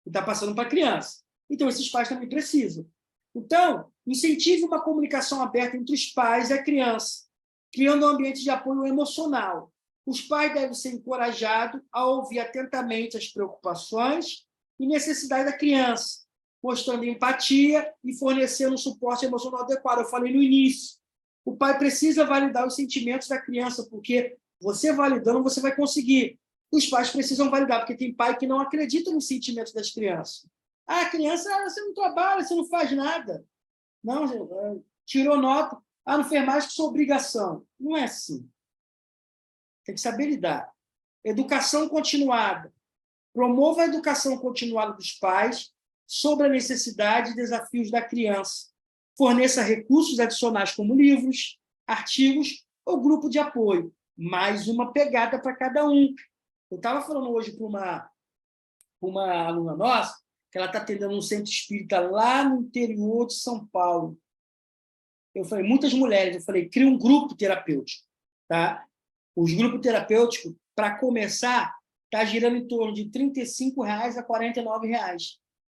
e está passando para a criança. Então, esses pais também precisam. Então, incentive uma comunicação aberta entre os pais e a criança, criando um ambiente de apoio emocional. Os pais devem ser encorajados a ouvir atentamente as preocupações e necessidades da criança, mostrando empatia e fornecendo um suporte emocional adequado. Eu falei no início, o pai precisa validar os sentimentos da criança, porque você validando, você vai conseguir. Os pais precisam validar, porque tem pai que não acredita nos sentimentos das crianças. Ah, a criança, você não trabalha, você não faz nada. Não, tirou nota. Ah, não fez mais que sua obrigação. Não é assim. Tem que saber lidar. Educação continuada. Promova a educação continuada dos pais sobre a necessidade e desafios da criança. Forneça recursos adicionais como livros, artigos ou grupo de apoio. Mais uma pegada para cada um. Eu estava falando hoje para uma aluna nossa que ela está atendendo um centro espírita lá no interior de São Paulo. Eu falei, muitas mulheres, eu falei, cria um grupo terapêutico. Tá? Os grupos terapêuticos, para começar, está girando em torno de R$ 35 a R$ 49.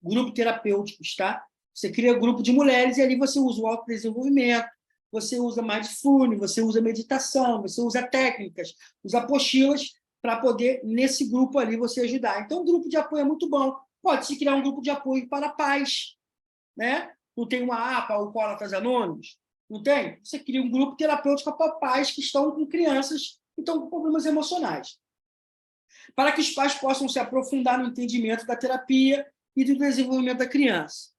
Grupo terapêuticos, tá? Você cria um grupo de mulheres e ali você usa o autodesenvolvimento, você usa mindfulness, você usa meditação, você usa técnicas, usa apostilas para poder, nesse grupo ali, você ajudar. Então, um grupo de apoio é muito bom. Pode-se criar um grupo de apoio para pais, né? Não tem uma APA, Alcoólatras Anônimos? Não tem? Você cria um grupo terapêutico para pais que estão com crianças que estão com problemas emocionais. Para que os pais possam se aprofundar no entendimento da terapia e do desenvolvimento da criança.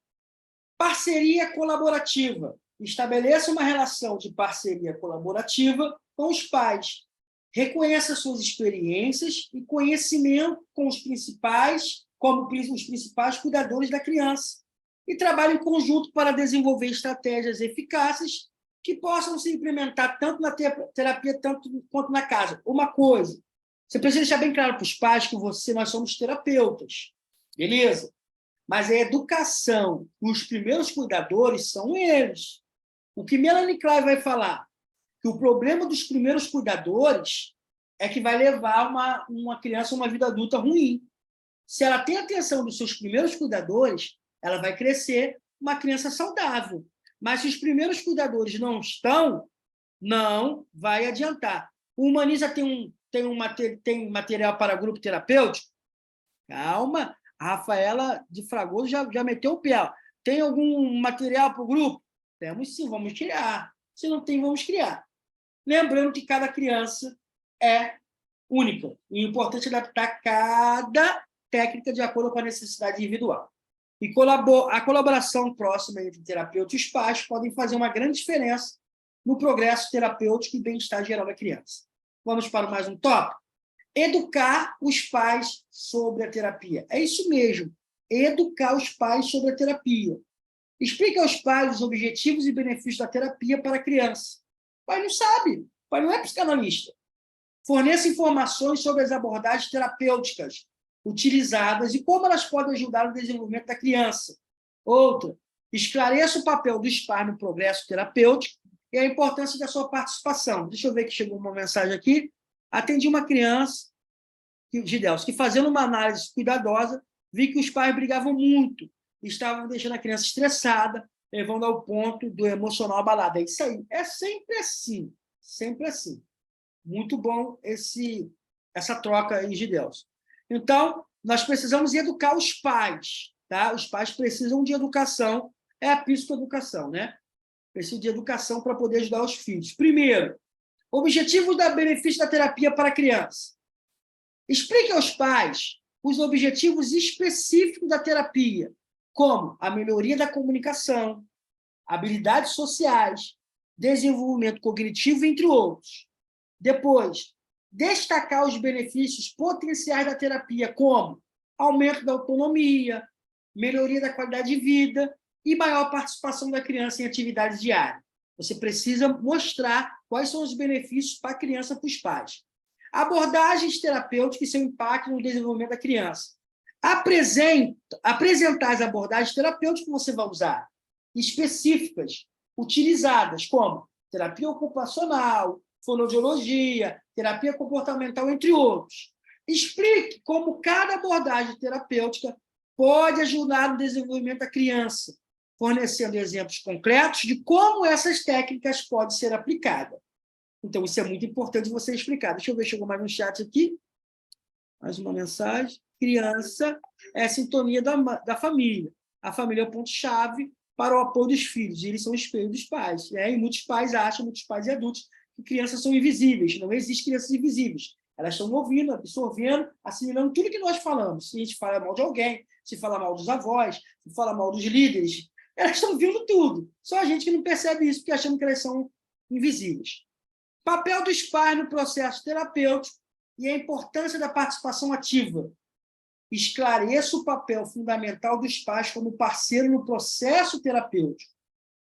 Parceria colaborativa. Estabeleça uma relação de parceria colaborativa com os pais. Reconheça suas experiências e conhecimento com os principais cuidadores da criança. E trabalhe em conjunto para desenvolver estratégias eficazes que possam se implementar tanto na terapia quanto na casa. Uma coisa, você precisa deixar bem claro para os pais que nós somos terapeutas, beleza? Mas a educação, os primeiros cuidadores são eles. O que Melanie Klein vai falar? Que o problema dos primeiros cuidadores é que vai levar uma criança a uma vida adulta ruim. Se ela tem atenção dos seus primeiros cuidadores, ela vai crescer uma criança saudável. Mas se os primeiros cuidadores não estão, não vai adiantar. O Humaniza tem material para grupo terapêutico? Calma, a Rafaela de Fragoso já meteu o pé. Tem algum material para o grupo? Temos sim, vamos criar. Se não tem, vamos criar. Lembrando que cada criança é única. E o importante é adaptar cada técnica de acordo com a necessidade individual. E a colaboração próxima entre terapeuta e os pais podem fazer uma grande diferença no progresso terapêutico e bem-estar geral da criança. Vamos para mais um tópico? Educar os pais sobre a terapia. É isso mesmo, educar os pais sobre a terapia. Explique aos pais os objetivos e benefícios da terapia para a criança. O pai não sabe, o pai não é psicanalista. Forneça informações sobre as abordagens terapêuticas utilizadas e como elas podem ajudar no desenvolvimento da criança. Outra, esclareça o papel dos pais no progresso terapêutico e a importância da sua participação. Deixa eu ver que chegou uma mensagem aqui. Atendi uma criança, Gideus, que fazendo uma análise cuidadosa, vi que os pais brigavam muito, estavam deixando a criança estressada, levando ao ponto do emocional abalado. É isso aí. É sempre assim. Sempre assim. Muito bom essa troca aí, Gideus. Então, nós precisamos educar os pais. Tá? Os pais precisam de educação. É a psicoeducação, né? Precisam de educação para poder ajudar os filhos. Primeiro, objetivos da benefício da terapia para a criança. Explique aos pais os objetivos específicos da terapia, como a melhoria da comunicação, habilidades sociais, desenvolvimento cognitivo, entre outros. Depois, destacar os benefícios potenciais da terapia, como aumento da autonomia, melhoria da qualidade de vida e maior participação da criança em atividades diárias. Você precisa mostrar quais são os benefícios para a criança e para os pais. Abordagens terapêuticas e seu impacto no desenvolvimento da criança. Apresentar as abordagens terapêuticas que você vai usar, específicas, utilizadas, como terapia ocupacional, fonoaudiologia, terapia comportamental, entre outros. Explique como cada abordagem terapêutica pode ajudar no desenvolvimento da criança, fornecendo exemplos concretos de como essas técnicas podem ser aplicadas. Então, isso é muito importante você explicar. Deixa eu ver, chegou mais um chat aqui. Mais uma mensagem. Criança é a sintonia da família. A família é o ponto-chave para o apoio dos filhos. Eles são o espelho dos pais. E muitos pais acham, muitos pais e adultos, que crianças são invisíveis. Não existe crianças invisíveis. Elas estão ouvindo, absorvendo, assimilando tudo que nós falamos. Se a gente fala mal de alguém, se fala mal dos avós, se fala mal dos líderes, elas estão vendo tudo. Só a gente que não percebe isso, porque achamos que elas são invisíveis. Papel dos pais no processo terapêutico e a importância da participação ativa. Esclareça o papel fundamental dos pais como parceiro no processo terapêutico,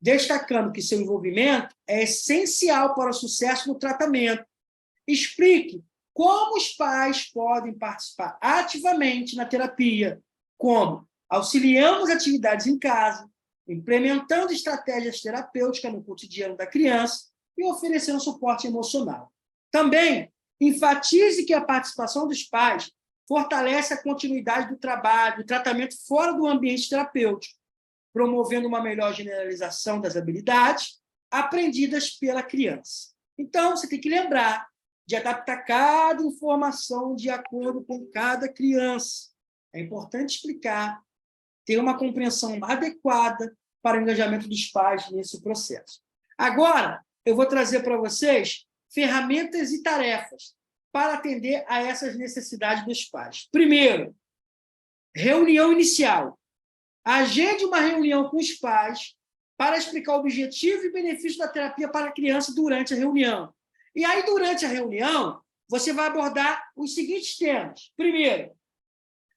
destacando que seu envolvimento é essencial para o sucesso no tratamento. Explique como os pais podem participar ativamente na terapia, como auxiliando as atividades em casa, implementando estratégias terapêuticas no cotidiano da criança e oferecendo suporte emocional. Também, enfatize que a participação dos pais fortalece a continuidade do trabalho, do tratamento fora do ambiente terapêutico, promovendo uma melhor generalização das habilidades aprendidas pela criança. Então, você tem que lembrar de adaptar cada informação de acordo com cada criança. É importante explicar, ter uma compreensão adequada para o engajamento dos pais nesse processo. Agora, eu vou trazer para vocês ferramentas e tarefas para atender a essas necessidades dos pais. Primeiro, reunião inicial. Agende uma reunião com os pais para explicar o objetivo e benefício da terapia para a criança durante a reunião. E aí, durante a reunião, você vai abordar os seguintes temas. Primeiro,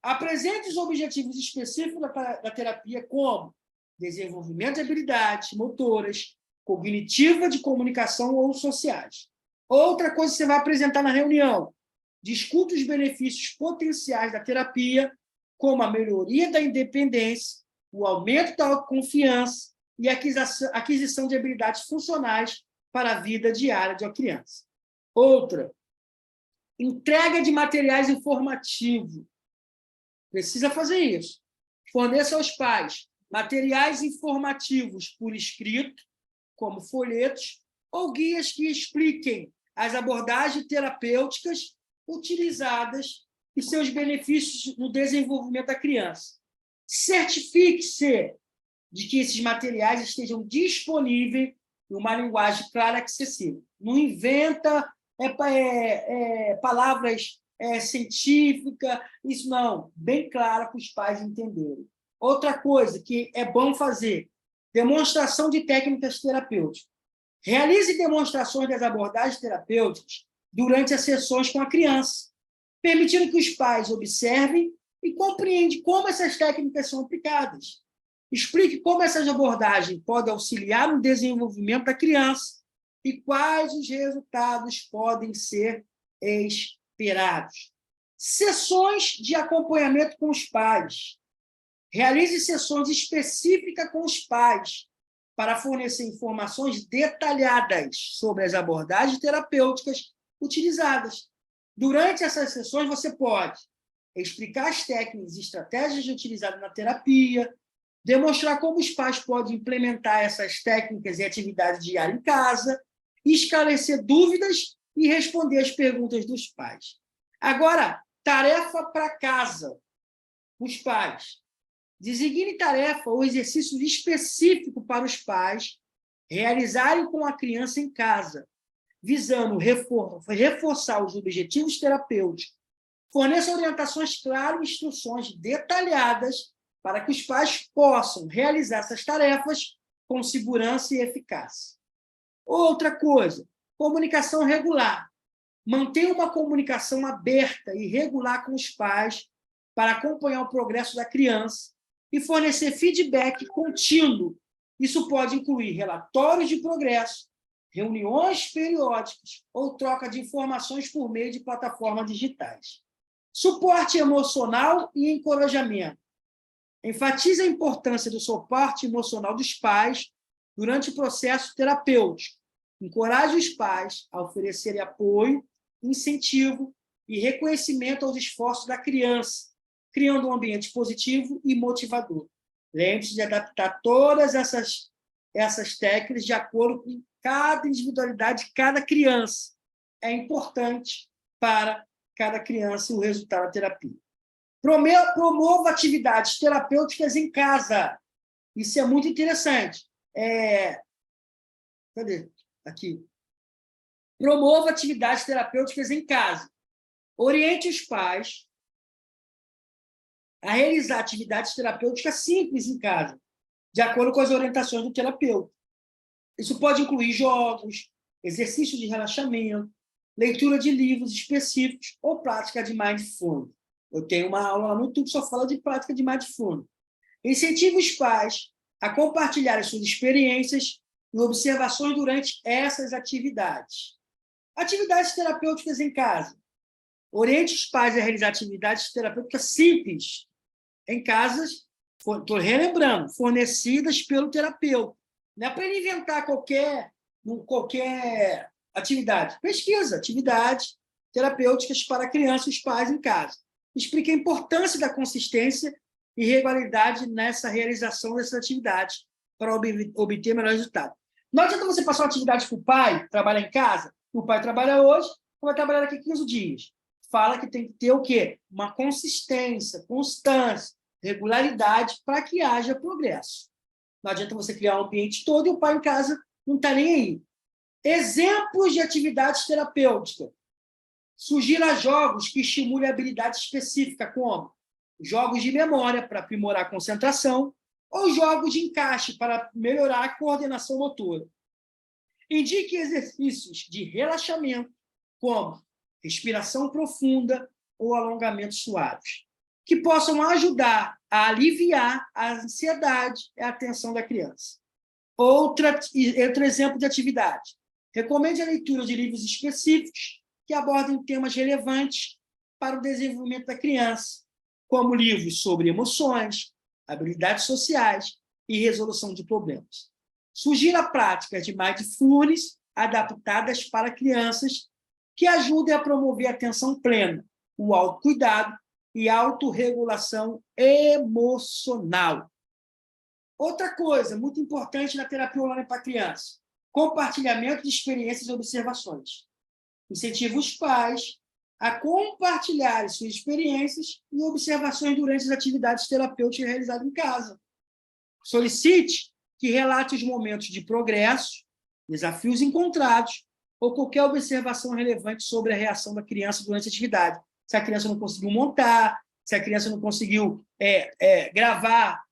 apresente os objetivos específicos da terapia, como desenvolvimento de habilidades motoras, cognitiva, de comunicação ou sociais. Outra coisa que você vai apresentar na reunião: discuta os benefícios potenciais da terapia, como a melhoria da independência, o aumento da autoconfiança e a aquisição de habilidades funcionais para a vida diária de uma criança. Outra, entrega de materiais informativos. Precisa fazer isso. Forneça aos pais materiais informativos por escrito, como folhetos, ou guias que expliquem as abordagens terapêuticas utilizadas e seus benefícios no desenvolvimento da criança. Certifique-se de que esses materiais estejam disponíveis em uma linguagem clara e acessível. Não inventa palavras científicas, isso não, bem claro para os pais entenderem. Outra coisa que é bom fazer: demonstração de técnicas terapêuticas. Realize demonstrações das abordagens terapêuticas durante as sessões com a criança, permitindo que os pais observem e compreendam como essas técnicas são aplicadas. Explique como essas abordagens podem auxiliar no desenvolvimento da criança e quais os resultados podem ser esperados. Sessões de acompanhamento com os pais. Realize sessões específicas com os pais para fornecer informações detalhadas sobre as abordagens terapêuticas utilizadas. Durante essas sessões, você pode explicar as técnicas e estratégias utilizadas na terapia, demonstrar como os pais podem implementar essas técnicas e atividades diárias em casa, esclarecer dúvidas e responder as perguntas dos pais. Agora, tarefa para casa. Os pais. Designe tarefa ou exercícios específicos para os pais realizarem com a criança em casa, visando reforçar os objetivos terapêuticos Forneça orientações claras e instruções detalhadas para que os pais possam realizar essas tarefas com segurança e eficácia. Outra coisa, comunicação regular. Mantenha uma comunicação aberta e regular com os pais para acompanhar o progresso da criança e fornecer feedback contínuo. Isso pode incluir relatórios de progresso, reuniões periódicas ou troca de informações por meio de plataformas digitais. Suporte emocional e encorajamento. Enfatize a importância do suporte emocional dos pais durante o processo terapêutico. Encoraje os pais a oferecerem apoio, incentivo e reconhecimento aos esforços da criança, criando um ambiente positivo e motivador. Lembre-se de adaptar todas essas técnicas de acordo com cada individualidade de cada criança. É importante para cada criança o resultado da terapia. Promova atividades terapêuticas em casa. Isso é muito interessante. Cadê? Aqui. Promova atividades terapêuticas em casa. Oriente os pais a realizar atividades terapêuticas simples em casa, de acordo com as orientações do terapeuta. Isso pode incluir jogos, exercícios de relaxamento, leitura de livros específicos ou prática de mindfulness. Eu tenho uma aula lá no YouTube que só fala de prática de mindfulness. Incentive os pais a compartilhar as suas experiências e observações durante essas atividades. Atividades terapêuticas em casa. Oriente os pais a realizar atividades terapêuticas simples em casas, estou relembrando, fornecidas pelo terapeuta. Não é para ele inventar qualquer atividade. Pesquisa, atividades terapêuticas para crianças e os pais em casa. Explique a importância da consistência e regularidade nessa realização dessas atividades para obter melhor resultado. Não adianta você passar uma atividade para o pai, trabalhar em casa, o pai trabalha hoje, vai trabalhar daqui a 15 dias. Fala que tem que ter o quê? Uma consistência, constância, regularidade para que haja progresso. Não adianta você criar um ambiente todo e o pai em casa não está nem aí. Exemplos de atividades terapêuticas. Sugira jogos que estimulem a habilidade específica, como jogos de memória para aprimorar a concentração ou jogos de encaixe para melhorar a coordenação motora. Indique exercícios de relaxamento, como respiração profunda ou alongamentos suaves, que possam ajudar a aliviar a ansiedade e a tensão da criança. Outro exemplo de atividade. Recomende a leitura de livros específicos que abordem temas relevantes para o desenvolvimento da criança, como livros sobre emoções, habilidades sociais e resolução de problemas. Sugira práticas de mindfulness adaptadas para crianças que ajudem a promover a atenção plena, o autocuidado e a autorregulação emocional. Outra coisa muito importante na terapia online para criança, compartilhamento de experiências e observações. Incentiva os pais a compartilhar suas experiências e observações durante as atividades terapêuticas realizadas em casa. Solicite que relate os momentos de progresso, desafios encontrados ou qualquer observação relevante sobre a reação da criança durante a atividade. Se a criança não conseguiu montar, se a criança não conseguiu gravar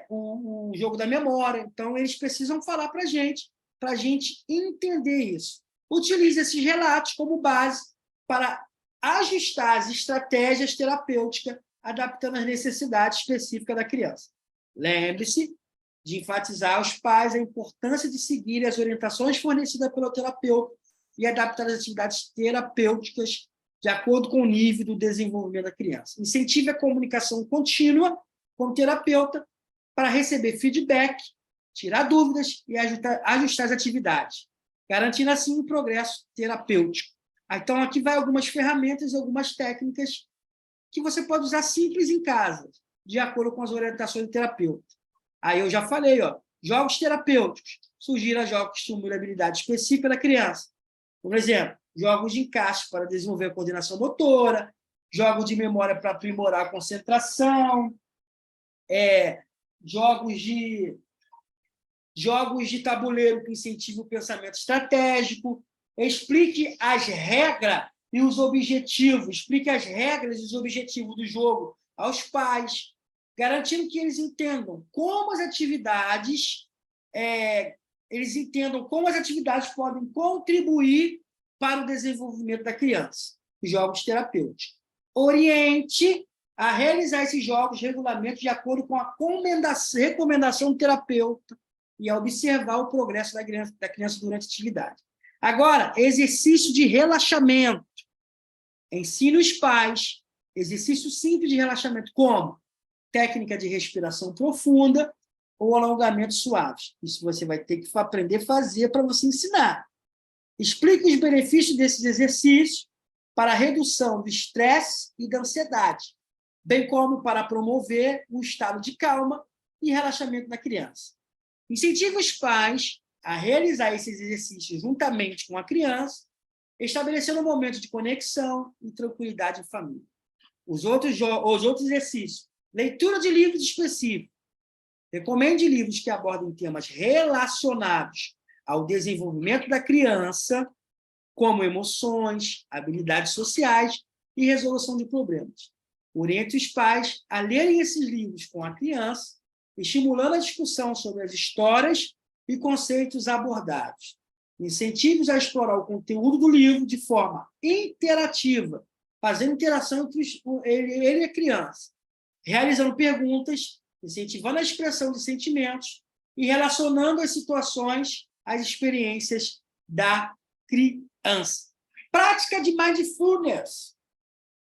o jogo da memória. Então, eles precisam falar para a gente entender isso. Utilize esses relatos como base para ajustar as estratégias terapêuticas, adaptando às necessidades específicas da criança. Lembre-se de enfatizar aos pais a importância de seguir as orientações fornecidas pelo terapeuta e adaptar as atividades terapêuticas de acordo com o nível do desenvolvimento da criança. Incentive a comunicação contínua com o terapeuta para receber feedback, tirar dúvidas e ajustar as atividades, garantindo assim um progresso terapêutico. Então, aqui vai algumas ferramentas e algumas técnicas que você pode usar simples em casa, de acordo com as orientações do terapeuta. Aí eu já falei, jogos terapêuticos. Sugira jogos que estimulam a habilidade específica da criança. Por exemplo, jogos de encaixe para desenvolver a coordenação motora, jogos de memória para aprimorar a concentração, jogos de tabuleiro que incentivam o pensamento estratégico. Explique as regras e os objetivos, explique as regras e os objetivos do jogo aos pais, garantindo que eles entendam como as atividades podem contribuir para o desenvolvimento da criança. Jogos terapêuticos. Oriente a realizar esses jogos regularmente de acordo com a recomendação do terapeuta e a observar o progresso da criança durante a atividade. Agora, exercício de relaxamento. Ensine os pais exercício simples de relaxamento, como técnica de respiração profunda ou alongamentos suaves. Isso você vai ter que aprender a fazer para você ensinar. Explique os benefícios desses exercícios para a redução do estresse e da ansiedade, bem como para promover um estado de calma e relaxamento na criança. Incentive os pais a realizar esses exercícios juntamente com a criança, estabelecendo um momento de conexão e tranquilidade em família. Os outros exercícios. Leitura de livros específicos. Recomende livros que abordem temas relacionados ao desenvolvimento da criança, como emoções, habilidades sociais e resolução de problemas. Oriente os pais a lerem esses livros com a criança, estimulando a discussão sobre as histórias e conceitos abordados. Incentive-os a explorar o conteúdo do livro de forma interativa, fazendo interação entre ele e a criança, realizando perguntas, incentivando a expressão de sentimentos e relacionando as situações às experiências da criança. Prática de mindfulness.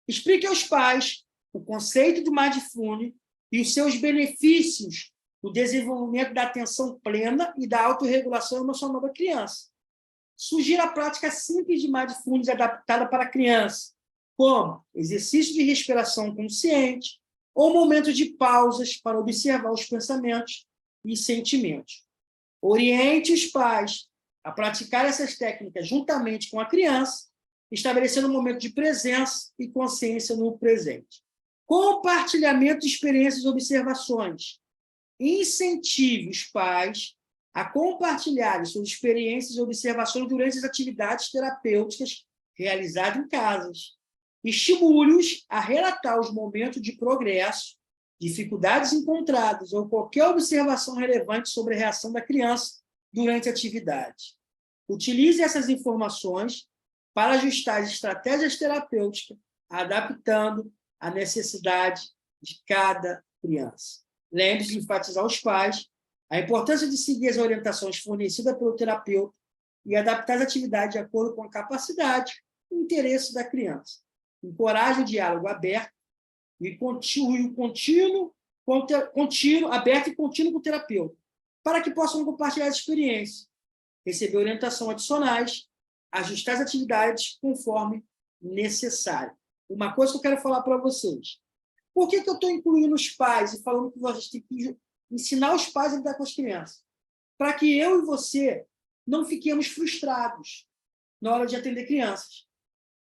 Explique aos pais o conceito de mindfulness e os seus benefícios no desenvolvimento da atenção plena e da autorregulação emocional da criança. Sugira a prática simples de mindfulness adaptada para a criança, como exercício de respiração consciente ou momentos de pausas para observar os pensamentos e sentimentos. Oriente os pais a praticar essas técnicas juntamente com a criança, estabelecendo um momento de presença e consciência no presente. Compartilhamento de experiências e observações. Incentive os pais a compartilharem suas experiências e observações durante as atividades terapêuticas realizadas em casas. Estimule-os a relatar os momentos de progresso, dificuldades encontradas ou qualquer observação relevante sobre a reação da criança durante a atividade. Utilize essas informações para ajustar as estratégias terapêuticas, adaptando à necessidade de cada criança. Lembre-se de enfatizar aos pais a importância de seguir as orientações fornecidas pelo terapeuta e adaptar as atividades de acordo com a capacidade e interesse da criança. Encoraje o diálogo aberto e aberto e contínuo com o terapeuta, para que possam compartilhar as experiências, receber orientação adicionais, ajustar as atividades conforme necessário. Uma coisa que eu quero falar para vocês. Por que eu estou incluindo os pais e falando que vocês têm que ensinar os pais a lidar com as crianças? Para que eu e você não fiquemos frustrados na hora de atender crianças.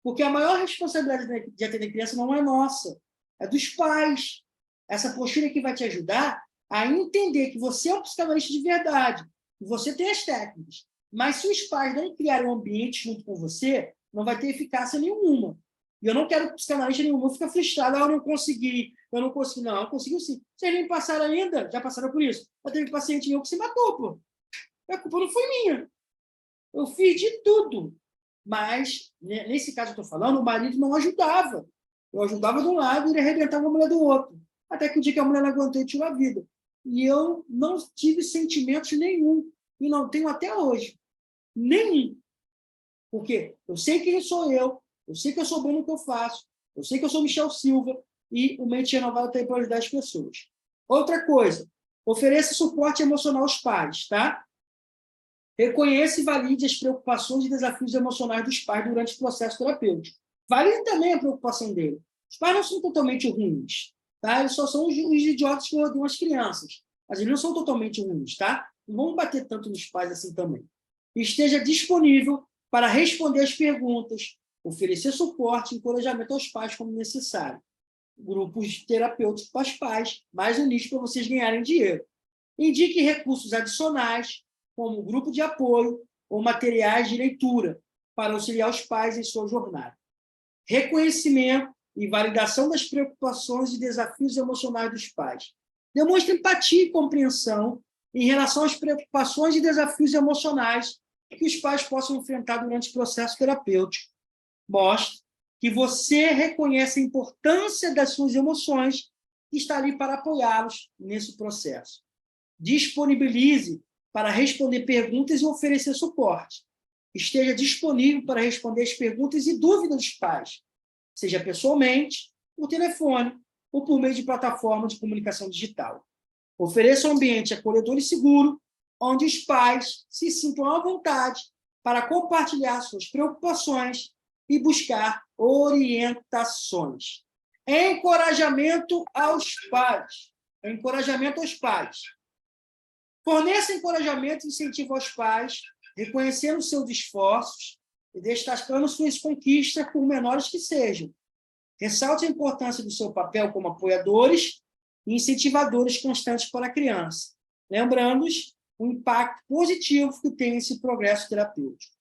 Porque a maior responsabilidade de atender criança não é nossa, é dos pais. Essa postura que vai te ajudar a entender que você é um psicanalista de verdade, que você tem as técnicas. Mas se os pais não criarem um ambiente junto com você, não vai ter eficácia nenhuma. E eu não quero que psicanalista nenhum fique frustrado. Eu não consegui. Não, eu consegui sim. Vocês nem passaram ainda, já passaram por isso. Eu teve paciente meu que se matou, pô. A culpa não foi minha. Eu fiz de tudo. Mas, nesse caso que eu estou falando, o marido não ajudava. Eu ajudava de um lado e ele arrebentava a mulher do outro. Até que o dia que a mulher não aguentou e tirou a vida. E eu não tive sentimentos nenhum. E não tenho até hoje. Nenhum. Porque eu sei quem sou eu sei que eu sou bom no que eu faço, eu sei que eu sou Michel Silva e o Mente Renovada está aí para ajudar as pessoas. Outra coisa, ofereça suporte emocional aos pais, tá? Reconheça e valide as preocupações e desafios emocionais dos pais durante o processo terapêutico. Valide também a preocupação dele. Os pais não são totalmente ruins, tá? Eles só são os idiotas que odeiam as crianças. Mas eles não são totalmente ruins, tá? Não vamos bater tanto nos pais assim também. Esteja disponível para responder as perguntas, oferecer suporte e encorajamento aos pais como necessário. Grupos terapêuticos para os pais, mais unidos para vocês ganharem dinheiro. Indique recursos adicionais, como grupo de apoio ou materiais de leitura, para auxiliar os pais em sua jornada. reconhecimento e validação das preocupações e desafios emocionais dos pais. Demonstre empatia e compreensão em relação às preocupações e desafios emocionais que os pais possam enfrentar durante o processo terapêutico. Mostre que você reconhece a importância das suas emoções e está ali para apoiá-los nesse processo. Disponibilize para responder perguntas e oferecer suporte. Esteja disponível para responder as perguntas e dúvidas dos pais, seja pessoalmente, por telefone ou por meio de plataforma de comunicação digital. Ofereça um ambiente acolhedor e seguro, onde os pais se sintam à vontade para compartilhar suas preocupações e buscar orientações. Encorajamento aos pais. Encorajamento aos pais. Forneça encorajamento e incentivo aos pais, reconhecendo seus esforços e destacando suas conquistas, por menores que sejam. Ressalte a importância do seu papel como apoiadores e incentivadores constantes para a criança, lembrando-os o impacto positivo que tem esse progresso terapêutico.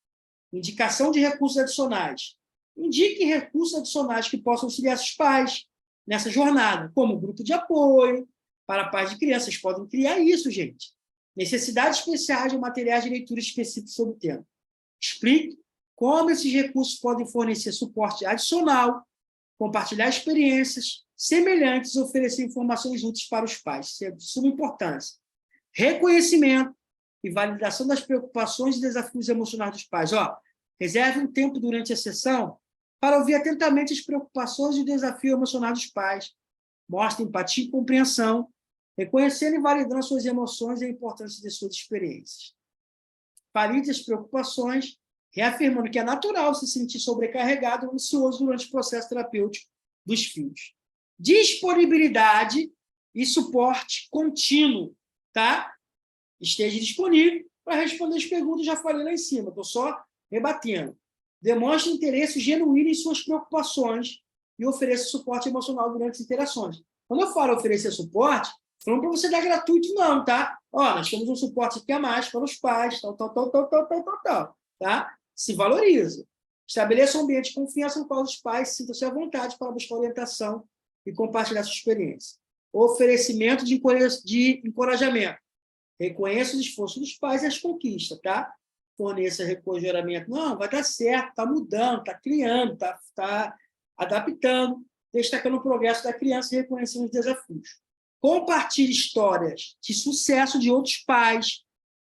Indicação de recursos adicionais. Indique recursos adicionais que possam auxiliar os pais nessa jornada, como grupo de apoio para pais de crianças. Podem criar isso, gente. Necessidades especiais de materiais de leitura específicos sobre o tema. Explique como esses recursos podem fornecer suporte adicional, compartilhar experiências semelhantes e oferecer informações úteis para os pais. Isso é de suma importância. Reconhecimento e validação das preocupações e desafios emocionais dos pais. Reserve um tempo durante a sessão para ouvir atentamente as preocupações e desafios emocionais dos pais. Mostre empatia e compreensão, reconhecendo e validando suas emoções e a importância de suas experiências. Valide as preocupações, reafirmando que é natural se sentir sobrecarregado ou ansioso durante o processo terapêutico dos filhos. Disponibilidade e suporte contínuo, tá? Esteja disponível para responder as perguntas, já falei lá em cima, estou só rebatendo. Demonstre interesse genuíno em suas preocupações e ofereça suporte emocional durante as interações. Quando eu falo oferecer suporte, não para você dar gratuito, não, tá? Nós temos um suporte aqui a mais para os pais, tá? Se valoriza. Estabeleça um ambiente de confiança no qual os pais sintam-se à vontade para buscar orientação e compartilhar sua experiência. Oferecimento de encorajamento. Reconheça os esforços dos pais e as conquistas, tá? Forneça encorajamento. Não, vai dar certo, está mudando, está criando, está adaptando, destacando o progresso da criança e reconhecendo os desafios. Compartilhe histórias de sucesso de outros pais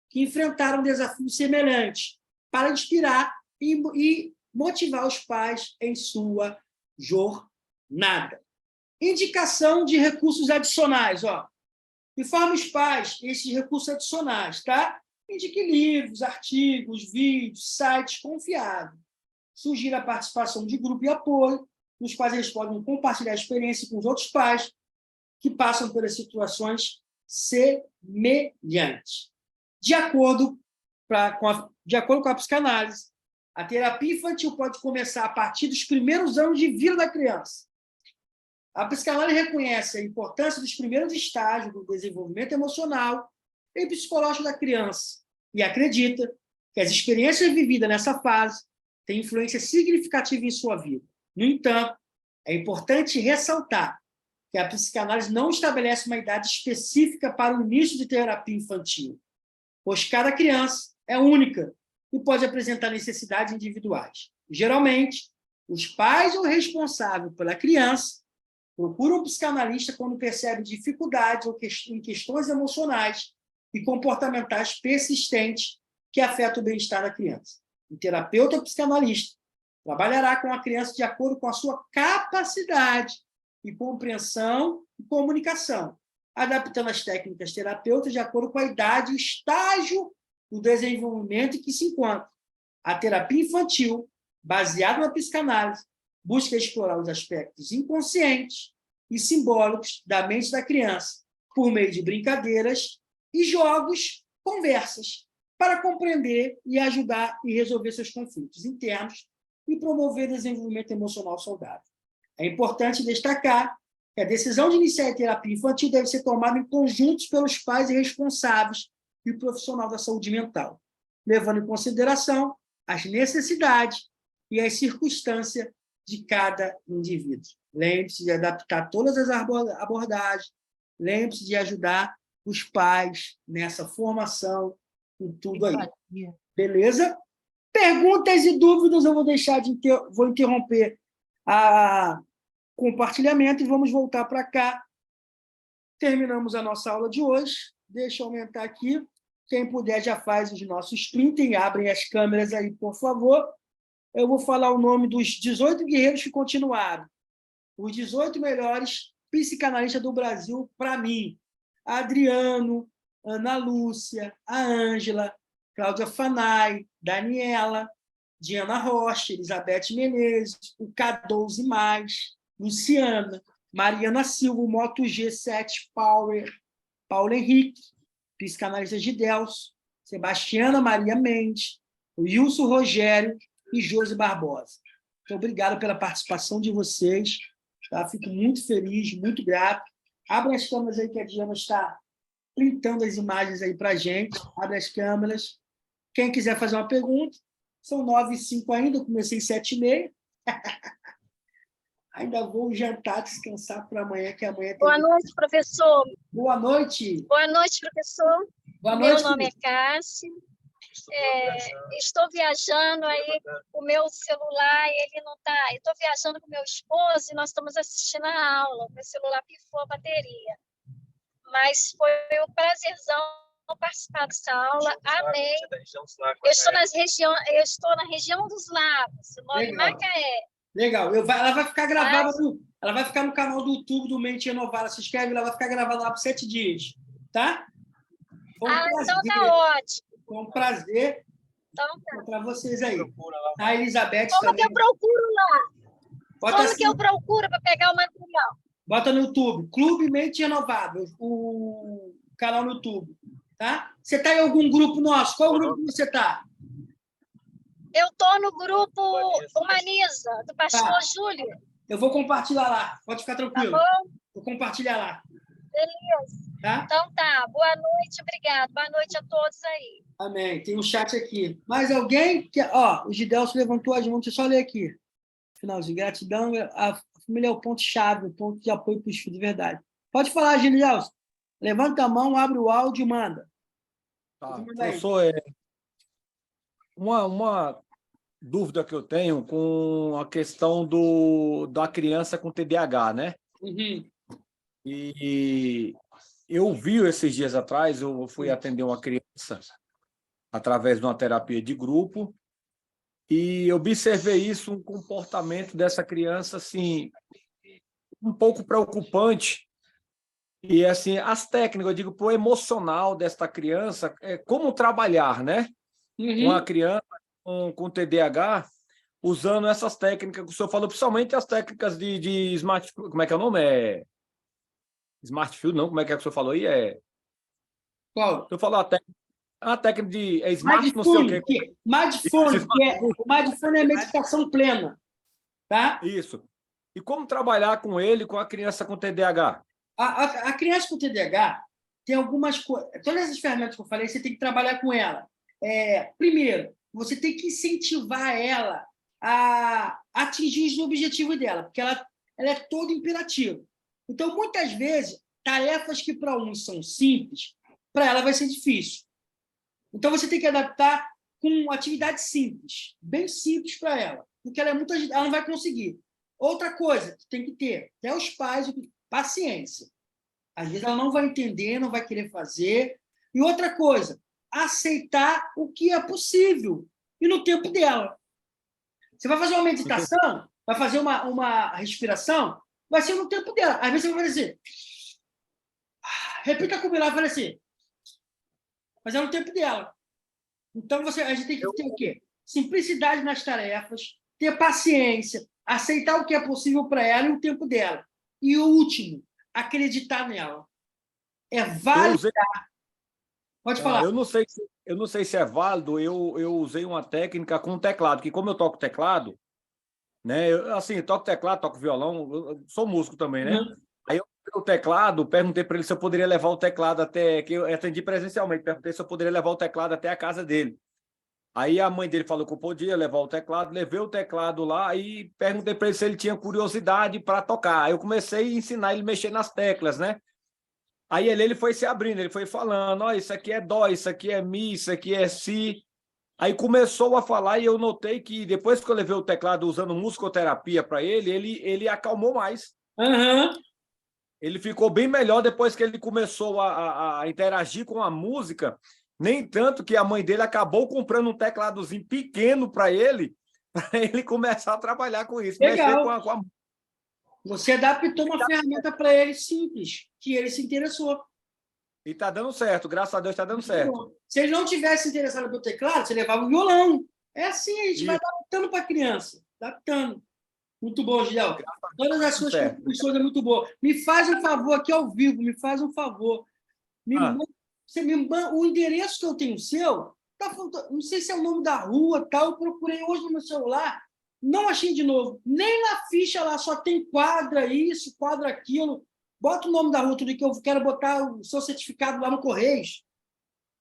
que enfrentaram desafios semelhantes para inspirar e motivar os pais em sua jornada. Indicação de recursos adicionais. Informe os pais esses recursos adicionais, tá? Indique livros, artigos, vídeos, sites confiáveis. Sugira a participação de grupo de apoio, nos quais eles podem compartilhar a experiência com os outros pais que passam por situações semelhantes. De acordo com a psicanálise, a terapia infantil pode começar a partir dos primeiros anos de vida da criança. A psicanálise reconhece a importância dos primeiros estágios do desenvolvimento emocional e psicológico da criança e acredita que as experiências vividas nessa fase têm influência significativa em sua vida. No entanto, é importante ressaltar que a psicanálise não estabelece uma idade específica para o início de terapia infantil, pois cada criança é única e pode apresentar necessidades individuais. Geralmente, os pais ou responsáveis pela criança procuram um psicanalista quando percebem dificuldades em questões emocionais e comportamentais persistentes que afetam o bem-estar da criança. O terapeuta psicanalista trabalhará com a criança de acordo com a sua capacidade de compreensão e comunicação, adaptando as técnicas terapêuticas de acordo com a idade e o estágio do desenvolvimento em que se encontra. A terapia infantil, baseada na psicanálise, busca explorar os aspectos inconscientes e simbólicos da mente da criança por meio de brincadeiras e jogos, conversas, para compreender e ajudar e resolver seus conflitos internos e promover desenvolvimento emocional saudável. É importante destacar que a decisão de iniciar a terapia infantil deve ser tomada em conjunto pelos pais e responsáveis e o profissional da saúde mental, levando em consideração as necessidades e as circunstâncias de cada indivíduo. Lembre-se de adaptar todas as abordagens, lembre-se de ajudar os pais nessa formação, em tudo aí. Beleza? Perguntas e dúvidas, eu vou deixar vou interromper o compartilhamento e vamos voltar para cá. Terminamos a nossa aula de hoje. Deixa eu aumentar aqui. Quem puder já faz os nossos printing, abrem as câmeras aí, por favor. Eu vou falar o nome dos 18 guerreiros que continuaram. Os 18 melhores psicanalistas do Brasil, para mim. Adriano, Ana Lúcia, a Ângela, Cláudia Fanai, Daniela, Diana Rocha, Elizabeth Menezes, o K12+, Luciana, Mariana Silva, Moto G7 Power, Paulo Henrique, psicanalista de Delcio, Sebastiana Maria Mendes, o Wilson Rogério e Josi Barbosa. Muito obrigado pela participação de vocês. Tá? Fico muito feliz, muito grato. Abre as câmeras aí que a Diana está printando as imagens aí para a gente. Abre as câmeras. Quem quiser fazer uma pergunta, são 9h05 ainda, eu comecei 7h30. Ainda vou jantar, descansar para amanhã, que amanhã tem... Boa noite, professor. Boa noite. Boa noite, professor. Boa noite. Meu nome é Cássia. Estou viajando aí, o meu celular, ele não está... Estou viajando com meu esposo e nós estamos assistindo a aula. Meu celular pifou a bateria. Mas foi um prazerzão participar dessa aula. Amei. Eu estou na região dos Lagos, moro em Macaé. Legal. Ela vai ficar gravada ela vai ficar no canal do YouTube do Mente Renovada. Se inscreve, ela vai ficar gravada lá por 7 dias. Tá? Então tá ótimo. Foi um prazer encontrar vocês aí. A Elizabeth Como também. que eu procuro lá? Como que eu procuro para pegar o material? Bota no YouTube. Clube Mente Renovada. O canal no YouTube. Tá? Você está em algum grupo nosso? Qual grupo que você está? Eu estou no grupo Humaniza, do pastor Júlio. Eu vou compartilhar lá. Pode ficar tranquilo. Tá bom? Vou compartilhar lá. Beleza. Tá? Então tá. Boa noite, obrigado. Boa noite a todos aí. Amém. Tem um chat aqui. Mais alguém? O Gidelso levantou as mãos. Deixa eu só ler aqui. Finalzinho. Gratidão. A família é o ponto-chave, o ponto de apoio para os filhos de verdade. Pode falar, Gidelso. Levanta a mão, abre o áudio e manda. Tá. Professor, uma dúvida que eu tenho com a questão da criança com TDAH, né? Uhum. E eu vi esses dias atrás, eu fui atender uma criança através de uma terapia de grupo e observei isso, um comportamento dessa criança assim um pouco preocupante. E assim, as técnicas, eu digo, para o emocional desta criança, como trabalhar, né? Uhum. Uma criança com TDAH, usando essas técnicas que o senhor falou, principalmente as técnicas de smart... Como é que é o nome? Smart Field, não? Como é que o senhor falou aí? Qual? O senhor falou a técnica de... Smart, não sei o quê. Mindfulness, o Mindfulness é meditação plena. Tá? Isso. E como trabalhar com ele, com a criança com TDAH? A criança com TDAH tem algumas coisas... Todas essas ferramentas que eu falei, você tem que trabalhar com ela. Primeiro, você tem que incentivar ela a atingir os objetivos dela, porque ela é toda imperativa. Então, muitas vezes, tarefas que para uns são simples, para ela vai ser difícil. Então, você tem que adaptar com atividades simples, bem simples para ela, porque ela não vai conseguir. Outra coisa que tem que ter, até os pais, paciência. Às vezes ela não vai entender, não vai querer fazer. E outra coisa, aceitar o que é possível e no tempo dela. Você vai fazer uma meditação, vai fazer uma respiração, vai ser no tempo dela. Às vezes você vai fazer assim, repita comigo, vai fazer assim, mas é no tempo dela. Então a gente tem que ter o quê? Simplicidade nas tarefas, ter paciência, aceitar o que é possível para ela e o tempo dela. E o último, acreditar nela. Validar. Pode falar. Eu não sei se é válido, eu usei uma técnica com teclado, que como eu toco teclado, né? Toco teclado, toco violão, eu sou músico também, né? Uhum. Aí eu peguei o teclado, perguntei para ele se eu poderia levar o teclado que eu atendi presencialmente, perguntei se eu poderia levar o teclado até a casa dele. Aí a mãe dele falou que eu podia levar o teclado, levei o teclado lá e perguntei para ele se ele tinha curiosidade para tocar. Aí eu comecei a ensinar ele a mexer nas teclas, né? Aí ele foi se abrindo, ele foi falando, ó, isso aqui é dó, isso aqui é mi, isso aqui é si. Aí começou a falar e eu notei que depois que eu levei o teclado usando musicoterapia para ele acalmou mais. Aham. Ele ficou bem melhor depois que ele começou a interagir com a música. Nem tanto que a mãe dele acabou comprando um tecladozinho pequeno para ele começar a trabalhar com isso, Legal. mexer com a... Você adaptou uma ferramenta para ele simples, que ele se interessou. E tá dando certo, graças a Deus tá dando certo. Se ele não tivesse interessado pelo teclado, você levava o violão. É assim, a gente vai adaptando para a criança. Adaptando. Muito bom, Gidel. Todas as suas contribuições é muito boa. Me faz um favor aqui ao vivo, me faz um favor. Você me manda o endereço que eu tenho seu. Tá faltando, não sei se é o nome da rua, tal. Eu procurei hoje no meu celular, não achei de novo. Nem na ficha lá só tem quadra isso, quadra aquilo. Bota o nome da rua, tudo que eu quero botar o seu certificado lá no Correios.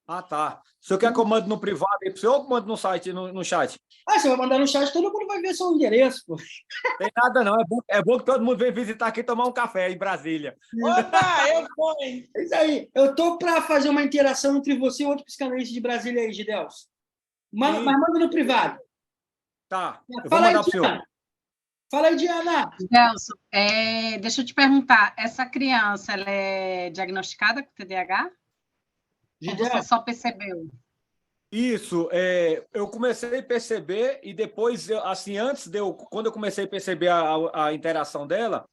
Ah, tá. O senhor quer que eu mande no privado aí para o senhor ou mando no site, no chat? Ah, você vai mandar no chat, todo mundo vai ver seu endereço, pô. Tem nada, não. É bom que todo mundo venha visitar aqui e tomar um café em Brasília. Opa, eu vou. É isso aí. Eu tô para fazer uma interação entre você e outro psicanalista de Brasília aí, Gidelson. Mas manda no privado. Tá. Eu vou Fala aí, mandar para o senhor. Fala aí, Diana. Gelson, deixa eu te perguntar, essa criança, ela é diagnosticada com TDAH? Ou você só percebeu? Isso, eu comecei a perceber e depois, assim, quando eu comecei a perceber a interação dela,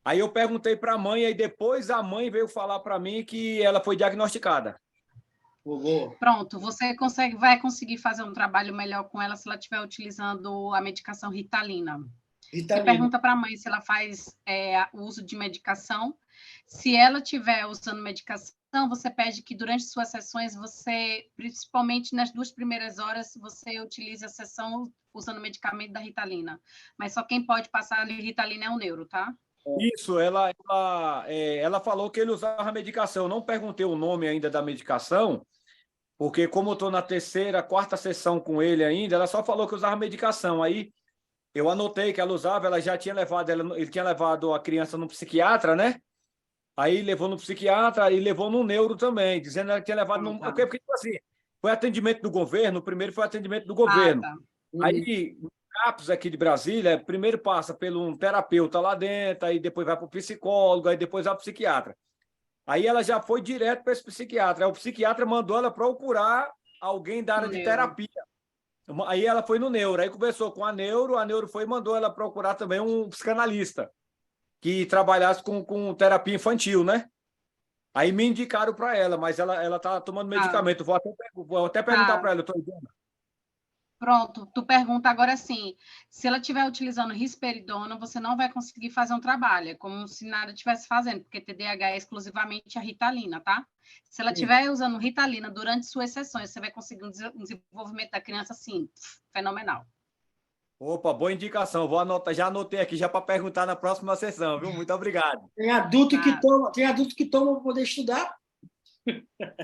aí eu perguntei para a mãe, e depois a mãe veio falar para mim que ela foi diagnosticada. Pronto, você vai conseguir fazer um trabalho melhor com ela se ela estiver utilizando a medicação Ritalina. Você pergunta para a mãe se ela faz uso de medicação. Se ela estiver usando medicação, você pede que durante suas sessões, principalmente nas 2 primeiras horas, você utilize a sessão usando o medicamento da Ritalina. Mas só quem pode passar a Ritalina é o neuro, tá? Isso, ela falou que ele usava a medicação. Eu não perguntei o nome ainda da medicação, porque como eu estou na 3ª, 4ª sessão com ele ainda, ela só falou que usava medicação. Aí eu anotei que ela usava, ela já tinha levado, ele tinha levado a criança no psiquiatra, né? Aí levou no psiquiatra e levou no neuro também, dizendo que ela tinha levado no... Porque, tipo assim, foi atendimento do governo, o primeiro foi atendimento do governo. Tá. Aí, no CAPS aqui de Brasília, primeiro passa por um terapeuta lá dentro, aí depois vai para o psicólogo, aí depois vai para o psiquiatra. Aí ela já foi direto para esse psiquiatra. Aí o psiquiatra mandou ela procurar alguém da área de terapia. Aí ela foi no neuro, aí conversou com a neuro foi e mandou ela procurar também um psicanalista que trabalhasse com terapia infantil, né? Aí me indicaram para ela, mas ela tá tomando medicamento. Vou até perguntar para ela, doutor. Pronto, tu pergunta agora sim, se ela estiver utilizando risperidona, você não vai conseguir fazer um trabalho, é como se nada estivesse fazendo, porque TDAH é exclusivamente a Ritalina, tá? Se ela estiver usando Ritalina durante suas sessões, você vai conseguir um desenvolvimento da criança, assim, fenomenal. Opa, boa indicação. Vou anotar, já anotei aqui já para perguntar na próxima sessão, viu? Muito obrigado. Tem adulto que toma para poder estudar.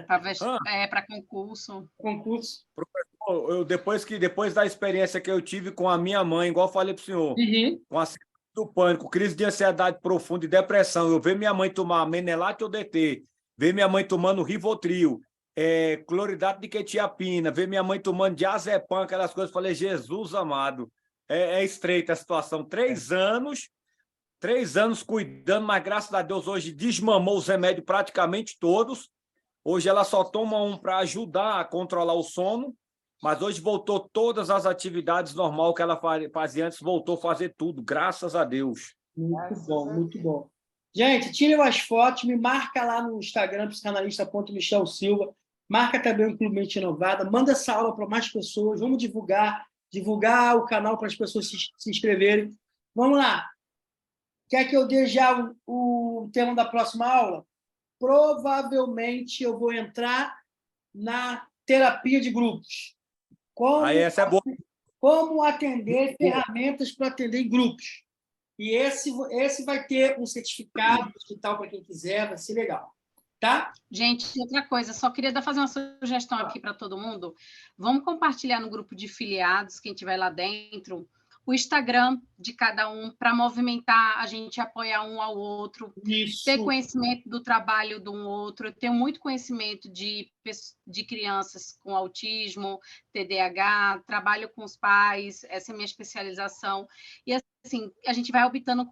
Para concurso. Professor, depois da experiência que eu tive com a minha mãe, igual eu falei para o senhor, com a síndrome do pânico, crise de ansiedade profunda e depressão, eu ver minha mãe tomar Menelato ou DT, ver minha mãe tomando Rivotril, cloridato de quetiapina, ver minha mãe tomando diazepam, aquelas coisas, falei, Jesus amado, é estreita a situação. 3 anos cuidando, mas graças a Deus hoje desmamou os remédios praticamente todos. Hoje ela só toma um para ajudar a controlar o sono, mas hoje voltou todas as atividades normais que ela fazia antes, voltou a fazer tudo, graças a Deus. Muito bom, muito bom. Gente, tirem as fotos, me marca lá no Instagram, psicanalista.michelsilva, marca também o Clube Mente Renovada, manda essa aula para mais pessoas, vamos divulgar o canal para as pessoas se inscreverem. Vamos lá. Quer que eu dê já o tema da próxima aula? Provavelmente eu vou entrar na terapia de grupos. Essa é boa. Como atender, ferramentas para atender em grupos. E esse vai ter um certificado digital para quem quiser, vai ser legal. tá? Gente, outra coisa, só queria fazer uma sugestão aqui para todo mundo. Vamos compartilhar no grupo de filiados, quem estiver lá dentro, o Instagram de cada um, para movimentar, a gente apoiar um ao outro, Isso. ter conhecimento do trabalho de um outro. Eu tenho muito conhecimento de crianças com autismo, TDAH, trabalho com os pais, essa é a minha especialização. E assim, a gente vai obtendo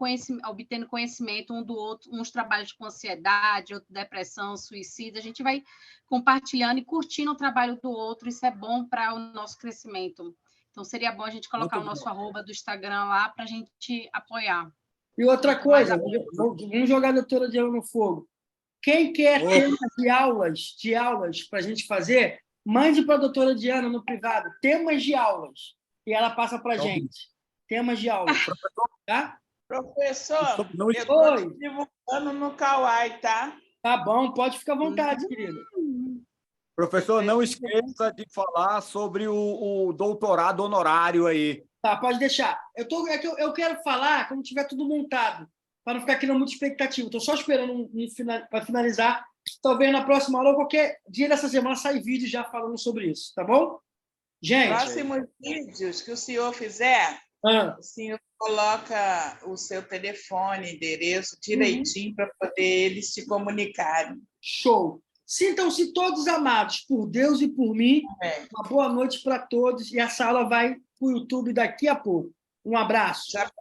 conhecimento um do outro, uns trabalhos com ansiedade, outro depressão, suicídio, a gente vai compartilhando e curtindo o trabalho do outro, isso é bom para o nosso crescimento. Então, seria bom a gente colocar o nosso @do Instagram lá para a gente apoiar. E outra coisa, vamos jogar a doutora Diana no fogo. Quem quer temas de aulas para a gente fazer, mande para a doutora Diana no privado, temas de aulas, e ela passa para a gente. Temas de aulas. Tá? Professor, eu estou divulgando no Kawai, tá? Tá bom, pode ficar à vontade, querida. Professor, não esqueça de falar sobre o doutorado honorário aí. Tá, pode deixar. Eu quero falar quando tiver tudo montado, para não ficar criando muita expectativa. Estou só esperando para finalizar. Talvez na próxima aula ou qualquer dia dessa semana saia vídeo já falando sobre isso, tá bom? Gente. Próximos vídeos que o senhor fizer, o senhor coloca o seu telefone, endereço direitinho para poder eles se comunicarem. Show! Sintam-se todos amados por Deus e por mim. Uma boa noite para todos. E essa aula vai para o YouTube daqui a pouco. Um abraço. Já